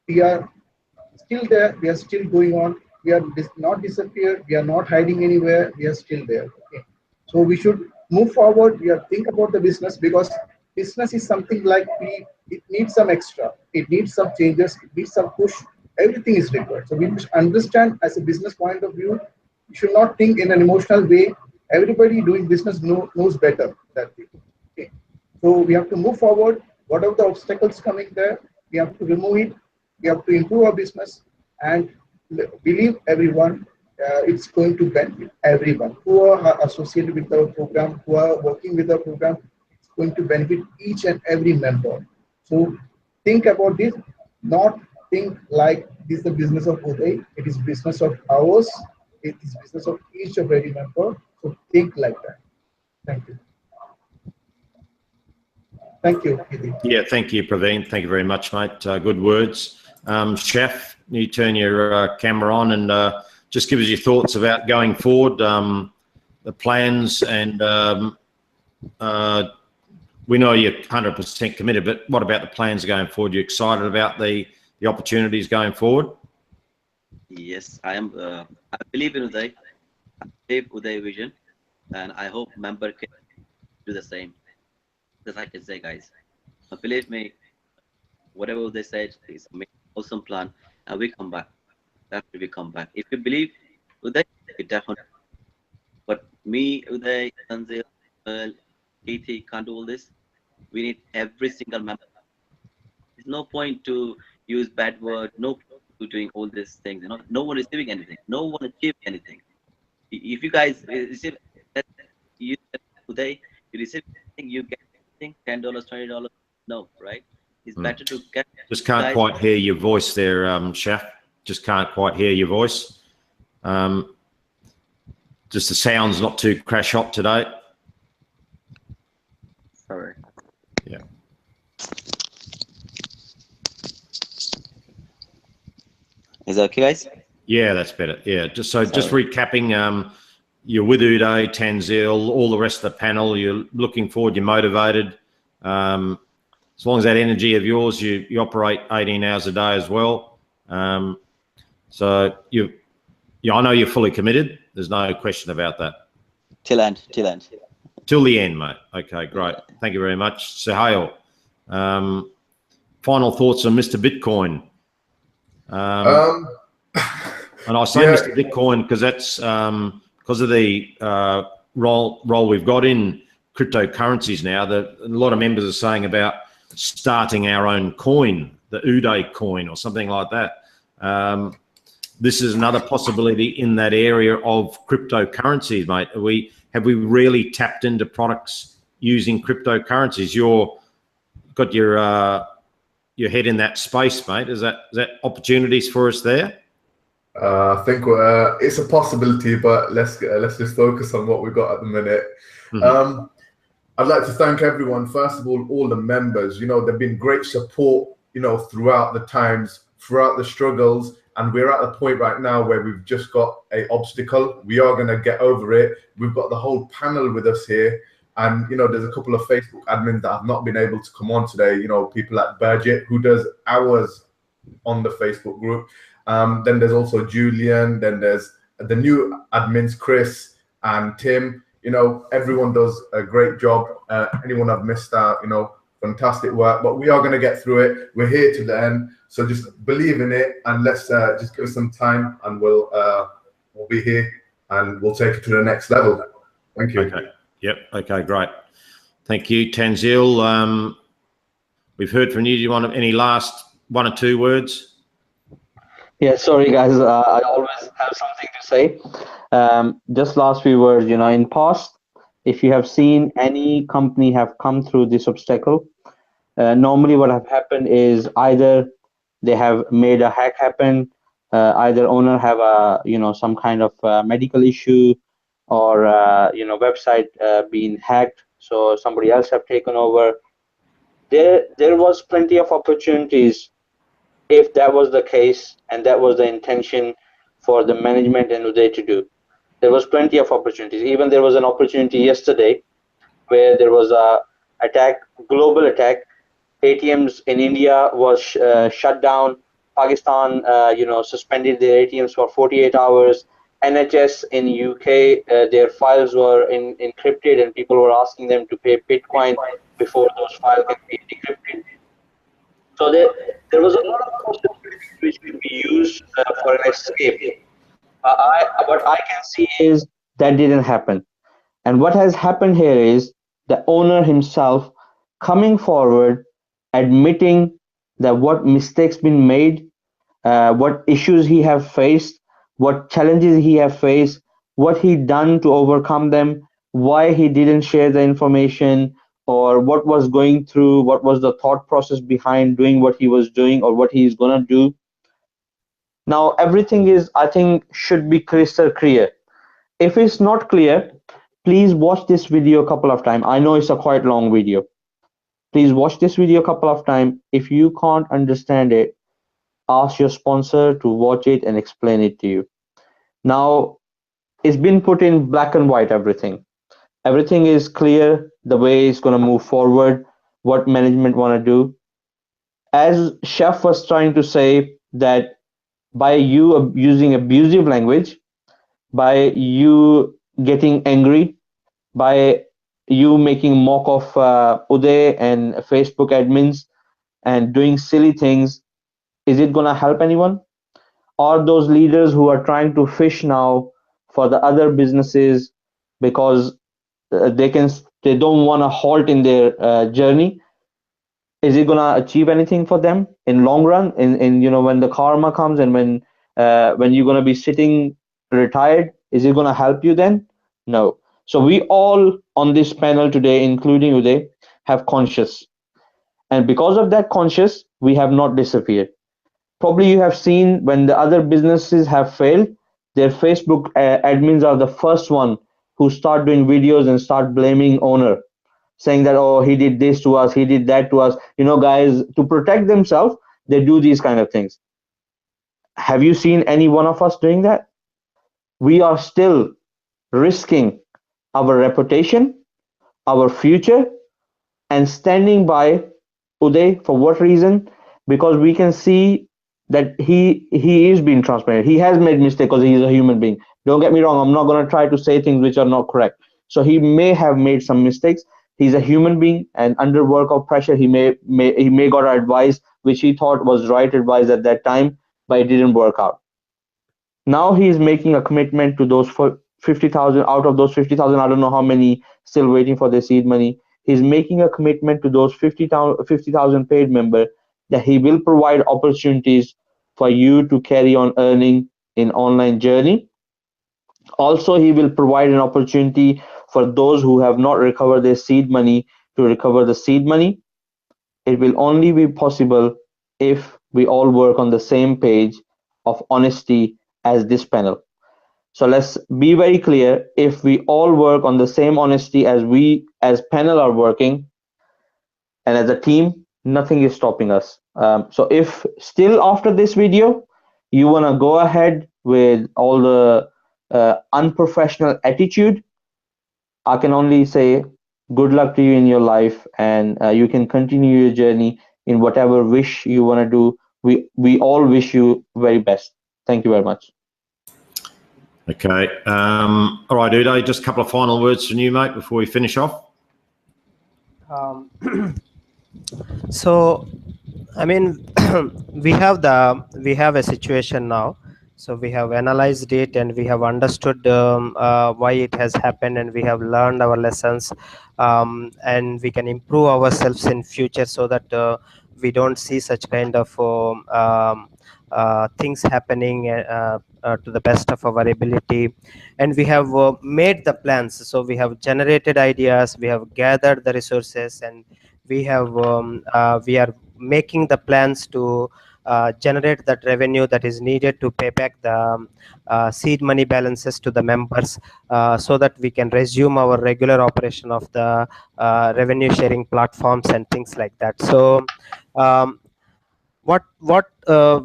Speaker 3: We are still there. We are still going on. We are not disappeared. We are not hiding anywhere. We are still there. Okay. So we should move forward. We are think about the business, because business is something like it needs some extra. It needs some changes. It needs some push. Everything is required. So we must understand, as a business point of view, we should not think in an emotional way. Everybody doing business knows better that people. Okay. So we have to move forward. Whatever the obstacles coming there, we have to remove it. We have to improve our business, and believe everyone, it's going to benefit everyone who are associated with our program, who are working with our program. It's going to benefit each and every member. So think about this. Not think like this is the business of Uday. It is business of ours. It is business of each of every member. So think like that. Thank you. Thank you, Hidi.
Speaker 1: Yeah, thank you, Praveen. Thank you very much, mate. Good words. Chef, you turn your camera on and just give us your thoughts about going forward, the plans, and we know you're 100% committed, but what about the plans going forward? You excited about the opportunities going forward?
Speaker 4: Yes, I am. I believe in Uday. I believe Uday vision, and I hope member can do the same. That's I can say, guys. Believe me, whatever they said is an awesome plan, and we come back. After we come back, if you believe Uday, we definitely. But me, Uday, Tanzil, ET can't do all this. We need every single member. There's no point to use bad word. No point to doing all these things. You know, no one is receiving anything. No one achieving anything. If you guys receive that, you Uday, you receive anything, you get anything, $10, $20. No, right? It's better to get.
Speaker 1: Just can't quite hear your voice there, Chef. Just can't quite hear your voice. Just the sound's not too crash hot today.
Speaker 4: Sorry.
Speaker 1: Yeah.
Speaker 4: Is that okay, guys?
Speaker 1: Yeah, that's better. Yeah. Just recapping. You're with Uday, Tanzil, all the rest of the panel. You're looking forward. You're motivated. As long as that energy of yours, you operate 18 hours a day as well. So I know you're fully committed. There's no question about that.
Speaker 4: Till end.
Speaker 1: Till the end, mate. Okay, great. Thank you very much. Suhail, final thoughts on Mr. Bitcoin. And I say Mr. Bitcoin because that's because of the role we've got in cryptocurrencies now. That a lot of members are saying about starting our own coin, the Uday coin or something like that. This is another possibility in that area of cryptocurrencies, mate. Have we really tapped into products using cryptocurrencies? You've got your head in that space, mate. Is that opportunities for us there?
Speaker 5: I think it's a possibility, but let's just focus on what we've got at the minute. Mm-hmm. I'd like to thank everyone. First of all the members. You know, they've been great support. You know, throughout the times, throughout the struggles, and we're at the point right now where we've just got an obstacle. We are going to get over it. We've got the whole panel with us here, and you know, there's a couple of Facebook admins that have not been able to come on today. You know, people like Burgett, who does hours on the Facebook group. Then there's also Julian. Then there's the new admins, Chris and Tim. You know, everyone does a great job. Anyone I've missed out, you know, fantastic work. But we are going to get through it. We're here to the end. So just believe in it, and let's just give us some time, and we'll be here, and we'll take it to the next level. Thank you.
Speaker 1: Okay. Yep. Okay. Great. Thank you, Tanzil. We've heard from you. Do you want any last 1 or 2 words?
Speaker 6: Yeah, sorry guys, I always have something to say. Just last few words, you know, in past, if you have seen any company have come through this obstacle, normally what have happened is either they have made a hack happen, either owner have a, you know, some kind of medical issue, or, you know, website being hacked, so somebody else have taken over. There was plenty of opportunities if that was the case and that was the intention for the management and Uday to do. There was plenty of opportunities. Even there was an opportunity yesterday where there was a attack, global attack. ATMs in India was shut down. Pakistan, you know, suspended their ATMs for 48 hours. NHS in UK, their files were encrypted, and people were asking them to pay Bitcoin before those files can be decrypted. So there was a lot of possibilities which could be used for an escape. What I can see is that didn't happen. And what has happened here is the owner himself coming forward, admitting that what mistakes been made, what issues he have faced, what challenges he have faced, what he done to overcome them, why he didn't share the information, or what was going through, what was the thought process behind doing what he was doing or what he is going to do. Now everything is, I think, should be crystal clear. If it's not clear, please watch this video a couple of times. I know it's a quite long video. Please watch this video a couple of times. If you can't understand it, ask your sponsor to watch it and explain it to you. Now, it's been put in black and white, everything. Everything is clear, the way it's going to move forward, what management want to do. As Chef was trying to say that by you using abusive language, by you getting angry, by you making mock of Uday and Facebook admins and doing silly things, is it going to help anyone? Or those leaders who are trying to fish now for the other businesses because they don't want to halt in their journey, is it going to achieve anything for them in long run, in when the karma comes and when you're going to be sitting retired, is it going to help you then? No. So we all on this panel today, including Uday, have conscious, and because of that conscious, we have not disappeared. Probably you have seen when the other businesses have failed, their Facebook admins are the first one who start doing videos and start blaming owner, saying that, oh, he did this to us, he did that to us. Guys, to protect themselves, they do these kind of things. Have you seen any one of us doing that? We are still risking our reputation, our future, and standing by Uday. For what reason? Because we can see that he is being transparent. He has made mistakes because he is a human being. Don't get me wrong. I'm not going to try to say things which are not correct. So he may have made some mistakes. He's a human being, and under work of pressure, he may got advice which he thought was right advice at that time, but it didn't work out. Now he is making a commitment to those 50,000. Out of those 50,000, I don't know how many still waiting for their seed money. He's making a commitment to those 50,000 paid members that he will provide opportunities for you to carry on earning in online journey. Also, he will provide an opportunity for those who have not recovered their seed money to recover the seed money. It will only be possible if we all work on the same page of honesty as this panel. So let's be very clear. If we all work on the same honesty as we as panel are working, and as a team, nothing is stopping us. So if still after this video, you want to go ahead with all the unprofessional attitude, I can only say good luck to you in your life, and you can continue your journey in whatever wish you want to do. We all wish you very best. Thank you very much.
Speaker 1: Okay. All right, Uday, just a couple of final words from you, mate, before we finish off.
Speaker 7: So, I mean, we have a situation now. So we have analyzed it and we have understood why it has happened, and we have learned our lessons, and we can improve ourselves in future so that we don't see such kind of things happening to the best of our ability. And we have made the plans. So we have generated ideas, we have gathered the resources, and we are making the plans to generate that revenue that is needed to pay back the seed money balances to the members, so that we can resume our regular operation of the revenue sharing platforms and things like that. So what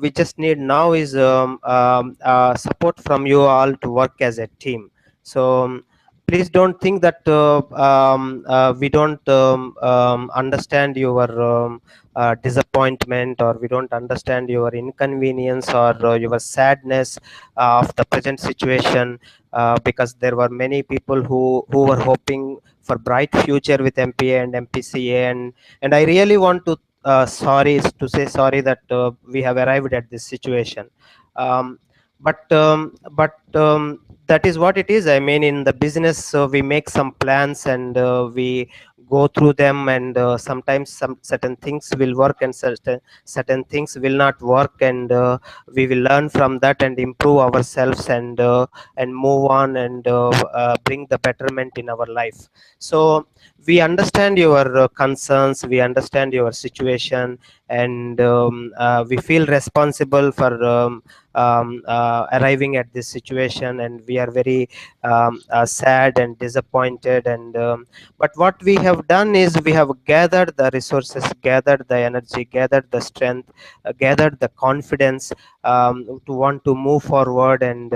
Speaker 7: we just need now is support from you all to work as a team. So please don't think that we don't understand your disappointment, or we don't understand your inconvenience or your sadness of the present situation, because there were many people who were hoping for bright future with MPA and MPCA, and I really want to sorry to say sorry that we have arrived at this situation. But that is what it is. I mean, in the business, we make some plans and we go through them, and sometimes some certain things will work and certain things will not work, and we will learn from that and improve ourselves and move on and bring the betterment in our life. So we understand your concerns, we understand your situation, and we feel responsible for arriving at this situation, and we are very sad and disappointed. And but what we have done is we have gathered the resources, gathered the energy, gathered the strength, gathered the confidence to want to move forward and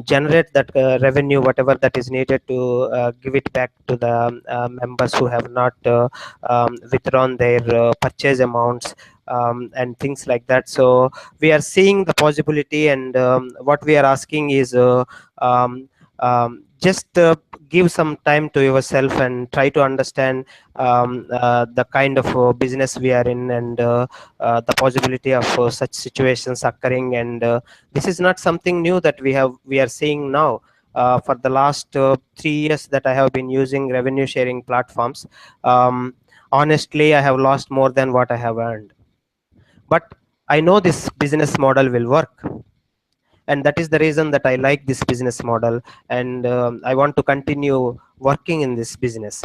Speaker 7: generate that revenue, whatever that is needed to give it back to the members who have not withdrawn their purchase amounts, and things like that. So we are seeing the possibility, and what we are asking is just give some time to yourself and try to understand the kind of business we are in, and the possibility of such situations occurring. And this is not something new that we are seeing now. For the last 3 years that I have been using revenue sharing platforms, honestly, I have lost more than what I have earned. But I know this business model will work, and that is the reason that I like this business model, and I want to continue working in this business.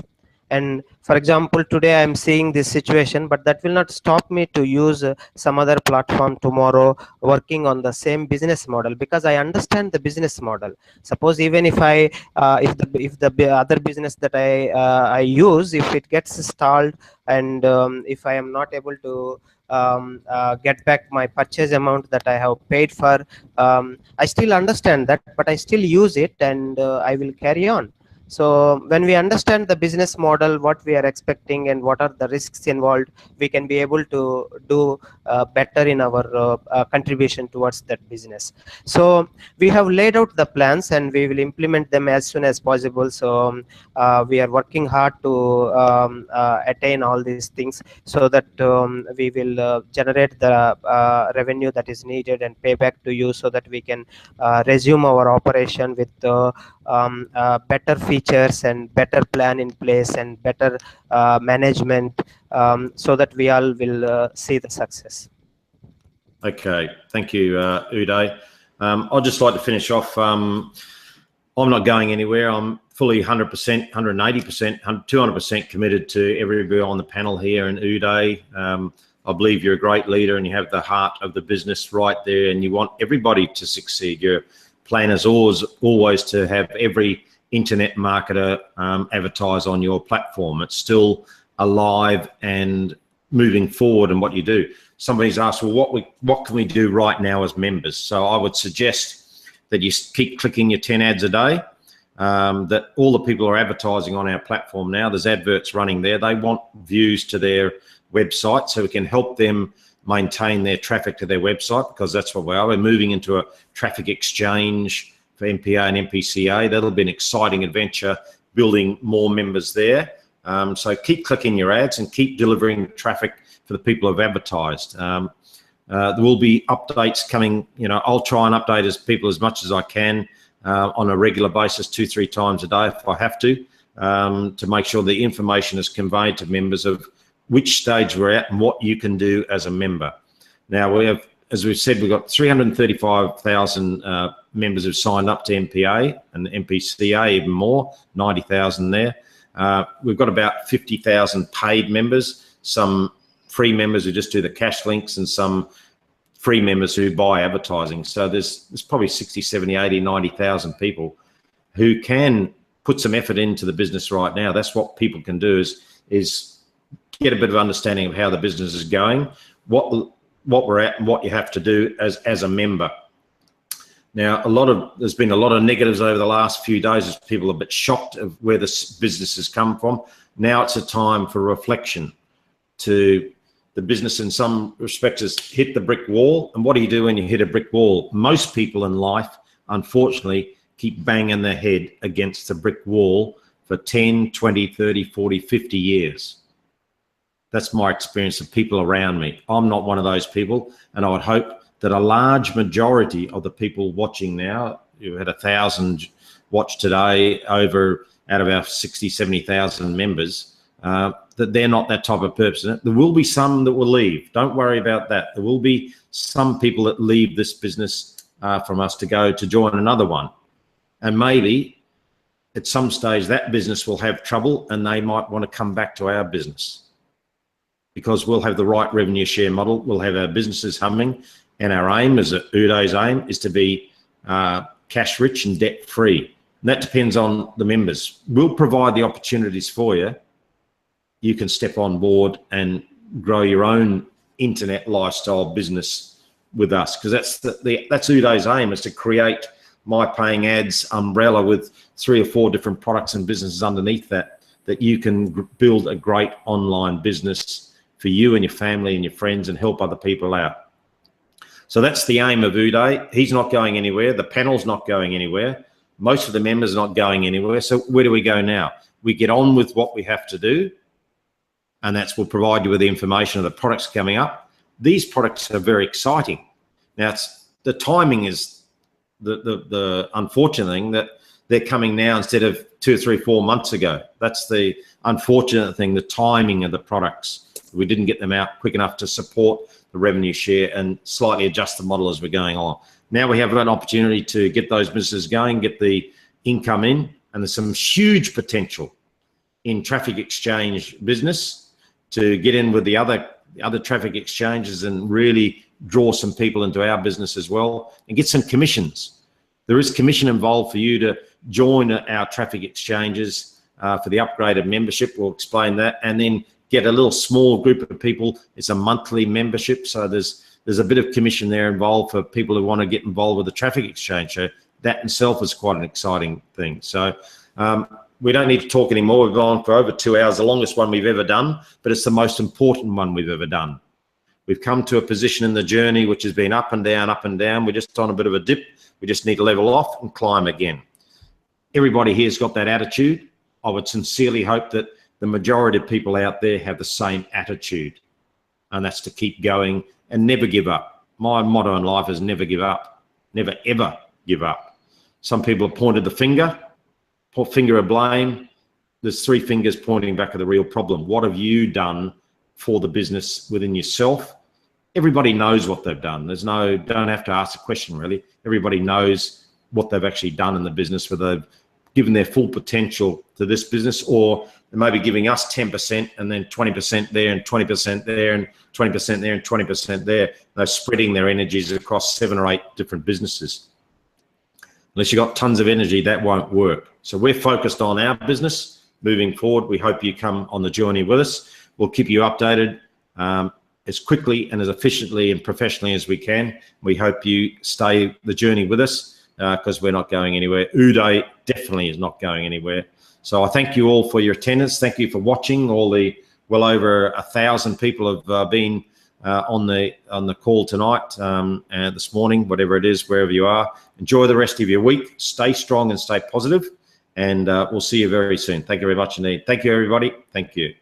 Speaker 7: And for example, today I am seeing this situation, but that will not stop me to use some other platform tomorrow working on the same business model, because I understand the business model. Suppose even if I if the other business that I use, if it gets stalled, and if I am not able to get back my purchase amount that I have paid for, I still understand that, but I still use it, and I will carry on. So when we understand the business model, what we are expecting and what are the risks involved, we can be able to do better in our contribution towards that business. So we have laid out the plans, and we will implement them as soon as possible. So we are working hard to attain all these things, so that we will generate the revenue that is needed and pay back to you, so that we can resume our operation with better features and better plan in place and better management, so that we all will see the success.
Speaker 1: Okay, thank you, Uday. I'd just like to finish off. I'm not going anywhere. I'm fully 100%, 180%, 200% committed to everybody on the panel here, and Uday. I believe you're a great leader, and you have the heart of the business right there, and you want everybody to succeed. Your plan is always to have every internet marketer advertise on your platform. It's still alive and moving forward in what you do. Somebody's asked, well, what can we do right now as members? So I would suggest that you keep clicking your 10 ads a day, that all the people are advertising on our platform now. There's adverts running there. They want views to their website, so we can help them maintain their traffic to their website, because that's what we are. We're moving into a traffic exchange for MPA and MPCA. That'll be an exciting adventure, building more members there. So keep clicking your ads and keep delivering traffic for the people who've advertised. There will be updates coming. I'll try and update people as much as I can on a regular basis, 2-3 times a day if I have to make sure the information is conveyed to members of which stage we're at and what you can do as a member. Now, we have, as we've said, we've got 335,000 members who've signed up to MPA and MPCA, even more, 90,000 there. We've got about 50,000 paid members, some free members who just do the cash links, and some free members who buy advertising. So there's probably 60, 70, 80, 90,000 people who can put some effort into the business right now. That's what people can do, is get a bit of understanding of how the business is going, what we're at, and what you have to do as a member. Now, there's been a lot of negatives over the last few days, as people are a bit shocked of where this business has come from. Now it's a time for reflection. To the business, in some respects, has hit the brick wall. And what do you do when you hit a brick wall? Most people in life, unfortunately, keep banging their head against the brick wall for 10, 20, 30, 40, 50 years. That's my experience of people around me. I'm not one of those people, and I would hope that a large majority of the people watching now, you had 1,000 watch today out of our 60, 70,000 members, that they're not that type of person. There will be some that will leave. Don't worry about that. There will be some people that leave this business from us to go to join another one. And maybe at some stage that business will have trouble, and they might want to come back to our business. because we'll have the right revenue share model. We'll have our businesses humming, and our aim, Uday's aim, is to be cash rich and debt free. And that depends on the members. We'll provide the opportunities for you. You can step on board and grow your own internet lifestyle business with us, because that's Uday's aim, is to create my paying ads umbrella with 3 or 4 different products and businesses underneath that you can build a great online business for you and your family and your friends and help other people out. So that's the aim of Uday. He's not going anywhere. The panel's not going anywhere. Most of the members are not going anywhere. So where do we go now? We get on with what we have to do, and that's we'll provide you with the information of the products coming up. These products are very exciting. Now, the timing is the unfortunate thing, that they're coming now instead of 2 or 3, 4 months ago. That's the unfortunate thing, the timing of the products. We didn't get them out quick enough to support the revenue share and slightly adjust the model as we're going on. Now we have an opportunity to get those businesses going, get the income in, and there's some huge potential in traffic exchange business to get in with the other traffic exchanges and really draw some people into our business as well and get some commissions. There is commission involved for you to join our traffic exchanges for the upgraded membership. We'll explain that, and then get a little small group of people. It's a monthly membership, so there's a bit of commission there involved for people who want to get involved with the traffic exchange. So that in itself is quite an exciting thing. So we don't need to talk anymore. We've gone for over 2 hours, the longest one we've ever done, but it's the most important one we've ever done. We've come to a position in the journey which has been up and down, up and down. We're just on a bit of a dip. We just need to level off and climb again. Everybody here's got that attitude. I would sincerely hope that the majority of people out there have the same attitude, and that's to keep going and never give up. My motto in life is never give up, never ever give up. Some people have pointed the finger of blame. There's 3 fingers pointing back at the real problem. What have you done for the business within yourself? Everybody knows what they've done. Don't have to ask a question really. Everybody knows what they've actually done in the business, whether they've given their full potential to this business, or they may be giving us 10% and then 20% there and 20% there and 20% there and 20% there. They're spreading their energies across 7 or 8 different businesses. Unless you've got tons of energy, that won't work. So we're focused on our business moving forward. We hope you come on the journey with us. We'll keep you updated as quickly and as efficiently and professionally as we can. We hope you stay the journey with us, because we're not going anywhere. Uday definitely is not going anywhere. So I thank you all for your attendance. Thank you for watching. All the well over 1,000 people have been on the call tonight and this morning, whatever it is, wherever you are. Enjoy the rest of your week. Stay strong and stay positive, and we'll see you very soon. Thank you very much indeed. Thank you, everybody. Thank you.